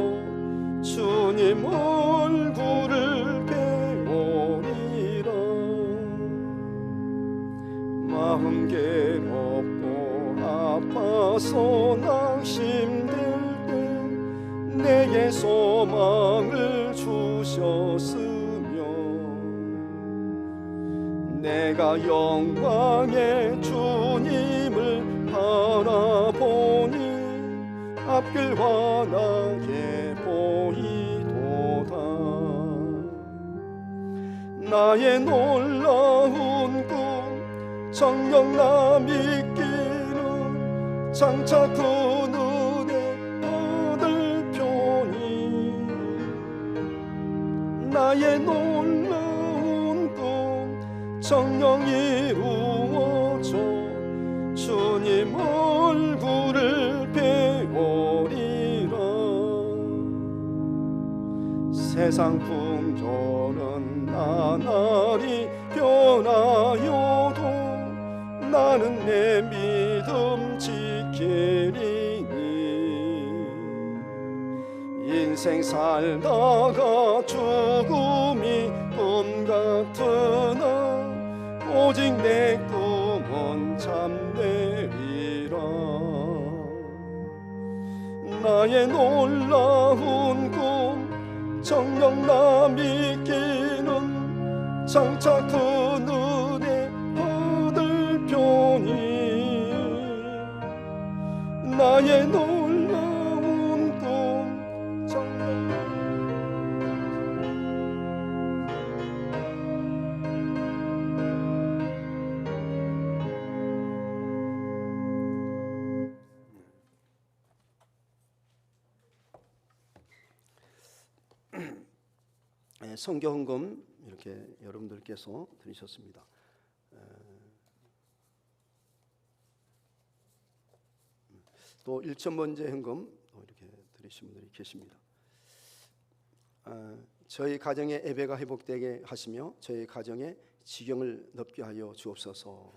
주님 얼굴을 배우리라. 마음 괴롭고 아파서 낙심될 내게 소망을 주셨으며 내가 영광의 주님을 바라보니 앞길 환하게 보이도다. 나의 놀라운 꿈 정녕 남이 끼는 장차 그 나의 놀라운 꿈 정녕 이루어져 주님 얼굴을 배우리라. 세상 풍조는 나날이 변하여도 나는 내 믿음 지키리니 인생 살다가 죽음이 꿈 같으나 오직 내 꿈은 참 나의 놀라운 꿈 정녕 나 믿기는 장차 그 은혜 받을 편이 나의 놀라운 꿈 정녕 성경헌금 이렇게 여러분들께서 들으셨습니다. 또 1,000번째 헌금 이렇게 들으신 분들이 계십니다. 저희 가정의 예배가 회복되게 하시며 저희 가정의 지경을 넓게 하여 주옵소서.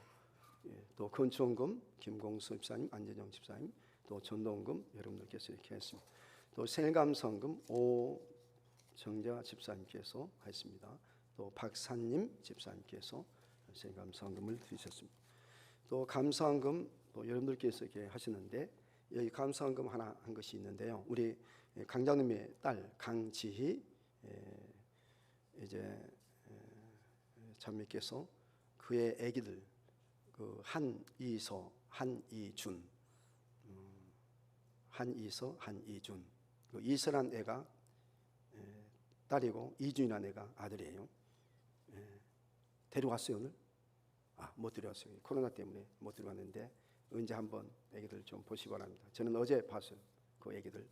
또 건축헌금 김공수 집사님, 안재정 집사님, 또 전도헌금 여러분들께서 이렇게 했습니다. 또 생일감사헌금 정자 집사님께서 하셨습니다. 또 박사님 집사님께서 생일감사헌금을 드리셨습니다. 또 감사헌금 또 여러분들께서 이렇게 하시는데 여기 감사헌금 하나 한 것이 있는데요. 우리 강장님의 딸 강지희 이제 자매께서 그의 아기들 그 한이서, 한이준, 한이서, 한이준 그 이서란 애가 딸이고 이준이라는 애가 아들이에요. 데려왔어요 오늘? 못 데려왔어요. 코로나 때문에 못 데려왔는데 언제 한번 애기들 좀 보시기 바랍니다. 저는 어제 봤어요 그 애기들.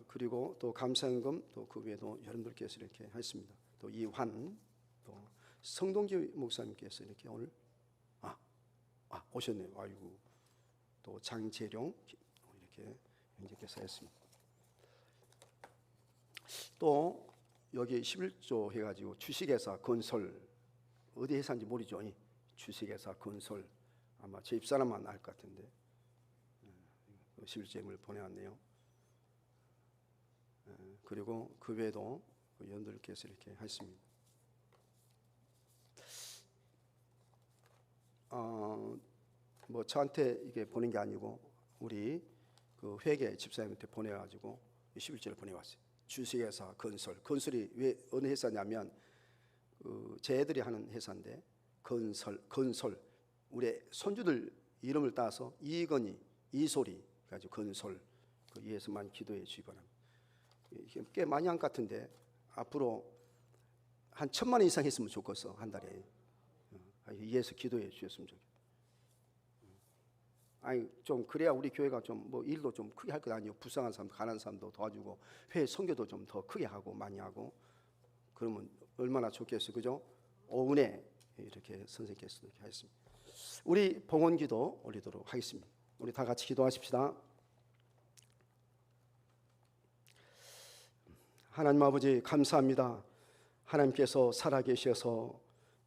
그리고 또 감사헌금 또 그 외에도 여러분들께서 이렇게 했습니다. 또 이환 또 성동기 목사님께서 이렇게 오늘 오셨네요. 아이고 또 장재룡 이렇게 형제께서 했습니다. 또 여기 11조 해가지고 주식회사 건설 어디 회사인지 모르죠. 주식회사 건설 아마 제 집사람만 알 것 같은데 11조임을 보내왔네요. 그리고 그 외에도 여러분들께서 이렇게 하셨습니다. 뭐 저한테 이게 보낸 게 아니고 우리 그 회계 집사님한테 보내가지고 11조를 보내왔어요. 주식회사 건설이 왜 어느 회사냐면 제 애들이 하는 회사인데 건설 우리 손주들 이름을 따서 이건희 이소리 가지고 건설 이에서만 기도해 주시기 바랍니다. 꽤 많이 한 것 같은데 앞으로 한 1,000만 원 이상 했으면 좋겠어 한 달에. 이에서 기도해 주셨으면 좋겠어. 좀 그래야 우리 교회가 좀 뭐 일도 좀 크게 할 것 아니에요. 불쌍한 사람, 가난한 사람도 도와주고 회의 선교도 좀 더 크게 하고 많이 하고 그러면 얼마나 좋겠어요, 그죠? 오은혜 이렇게 선생님께서도 이렇게 하셨습니다. 우리 봉헌기도 올리도록 하겠습니다. 우리 다 같이 기도하십시다. 하나님 아버지 감사합니다. 하나님께서 살아계셔서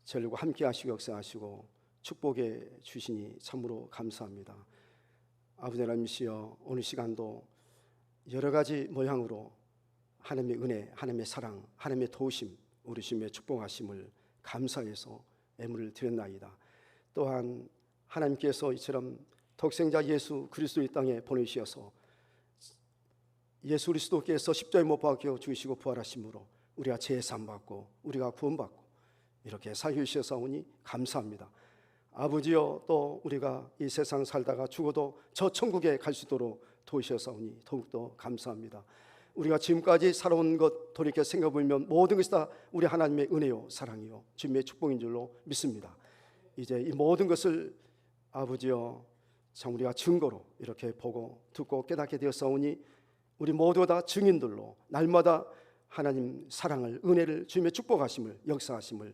저희와 함께 하시고 역사하시고 축복해 주시니 참으로 감사합니다. 아버지 하나님이시여 오늘 시간도 여러 가지 모양으로 하나님의 은혜, 하나님의 사랑, 하나님의 도우심, 우리 주님의 축복하심을 감사해서 예물을 드렸나이다. 또한 하나님께서 이처럼 독생자 예수 그리스도 이 땅에 보내주셔서 예수 그리스도께서 십자가에 못 박혀 죽으시고 부활하심으로 우리가 제사함 받고 우리가 구원받고 이렇게 살게 주셔서오니 감사합니다. 아버지여 또 우리가 이 세상 살다가 죽어도 저 천국에 갈 수 있도록 도우셔서오니 더욱더 감사합니다. 우리가 지금까지 살아온 것 돌이켜 생각해보면 모든 것이 다 우리 하나님의 은혜요 사랑이요 주님의 축복인 줄로 믿습니다. 이제 이 모든 것을 아버지여 참 우리가 증거로 이렇게 보고 듣고 깨닫게 되었사오니 우리 모두 다 증인들로 날마다 하나님 사랑을 은혜를 주님의 축복하심을 역사하심을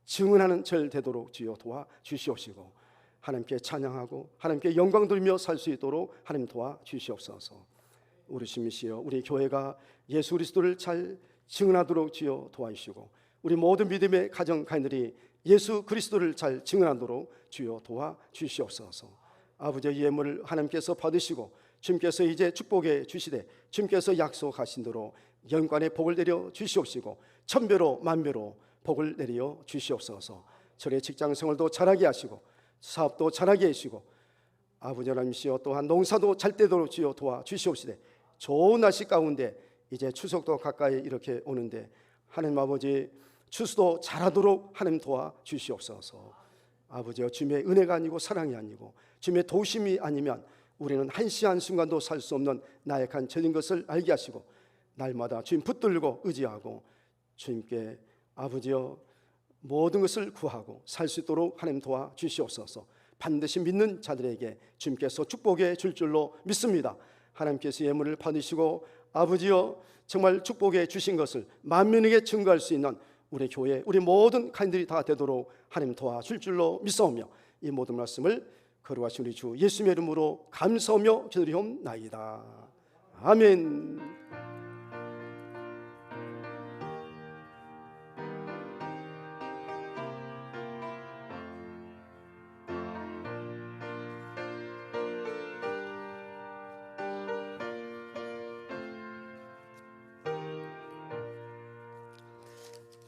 증언하는 절 되도록 주여 도와 주시옵시고 하나님께 찬양하고 하나님께 영광 돌리며 살 수 있도록 하나님 도와 주시옵소서. 우리 주님이시여 우리 교회가 예수 그리스도를 잘 증언하도록 주여 도와주시고 우리 모든 믿음의 가정 가인들이 예수 그리스도를 잘 증언하도록 주여 도와 주시옵소서. 아버지의 예물을 하나님께서 받으시고 주님께서 이제 축복해 주시되 주님께서 약속하신 대로 영광의 복을 내려 주시옵시고 천배로 만배로 복을 내려 주시옵소서. 저의 직장 생활도 잘하게 하시고 사업도 잘하게 하시고 아버지 하나님이시여 또한 농사도 잘 되도록 주여 도와주시옵시되 좋은 날씨 가운데 이제 추석도 가까이 이렇게 오는데 하나님 아버지 추수도 잘하도록 하나님 도와주시옵소서. 아버지여 주님의 은혜가 아니고 사랑이 아니고 주님의 도심이 아니면 우리는 한시 한순간도 살 수 없는 나약한 죄인 것을 알게 하시고 날마다 주님 붙들고 의지하고 주님께 아버지여 모든 것을 구하고 살 수 있도록 하나님 도와주시옵소서. 반드시 믿는 자들에게 주님께서 축복해 줄 줄로 믿습니다. 하나님께서 예물을 받으시고 아버지여 정말 축복해 주신 것을 만민에게 증거할 수 있는 우리 교회 우리 모든 가인들이 다 되도록 하나님 도와줄 줄로 믿사오며 이 모든 말씀을 거룩하신 우리 주 예수님의 이름으로 감사하며 기도리옵나이다. 아멘.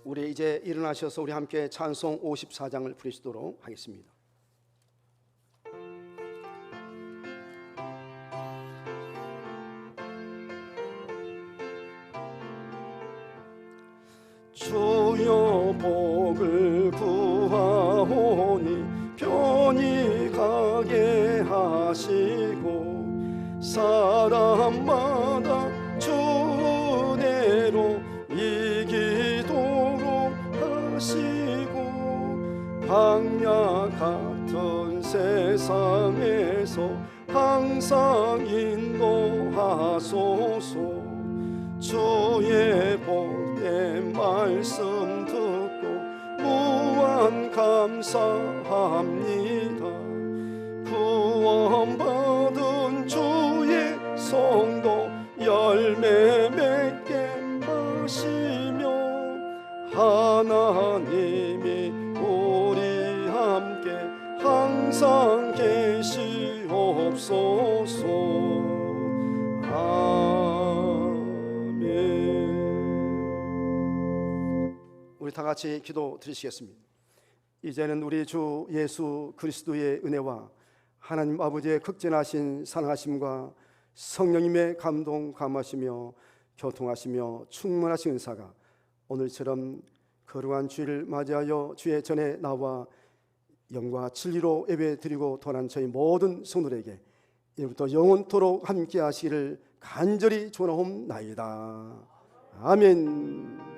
우리 이제 일어나셔서 우리 함께 찬송 54장을 부르시도록 하겠습니다. 주여 복을 구하오니 편히 가게 하시고 사람마다 주 은혜로 이기도록 하시고 광야 같은 세상에서 항상 인도하소서. 주의 복된 말씀 듣고 무한 감사합니다. 구원받은 주의 성도 열매 맺게 하시며 하나님이 우리 함께 항상 계시옵소서. 우리 다 같이 기도 드리시겠습니다. 이제는 우리 주 예수 그리스도의 은혜와 하나님 아버지의 극진하신 사랑하심과 성령님의 감동 감하시며 교통하시며 충만하신 은사가 오늘처럼 거룩한 주일을 맞이하여 주의 전에 나와 영과 진리로 예배드리고 도난 저희 모든 성도들에게 이제부터 영원토록 함께 하시기를 간절히 축원하옵나이다. 아멘.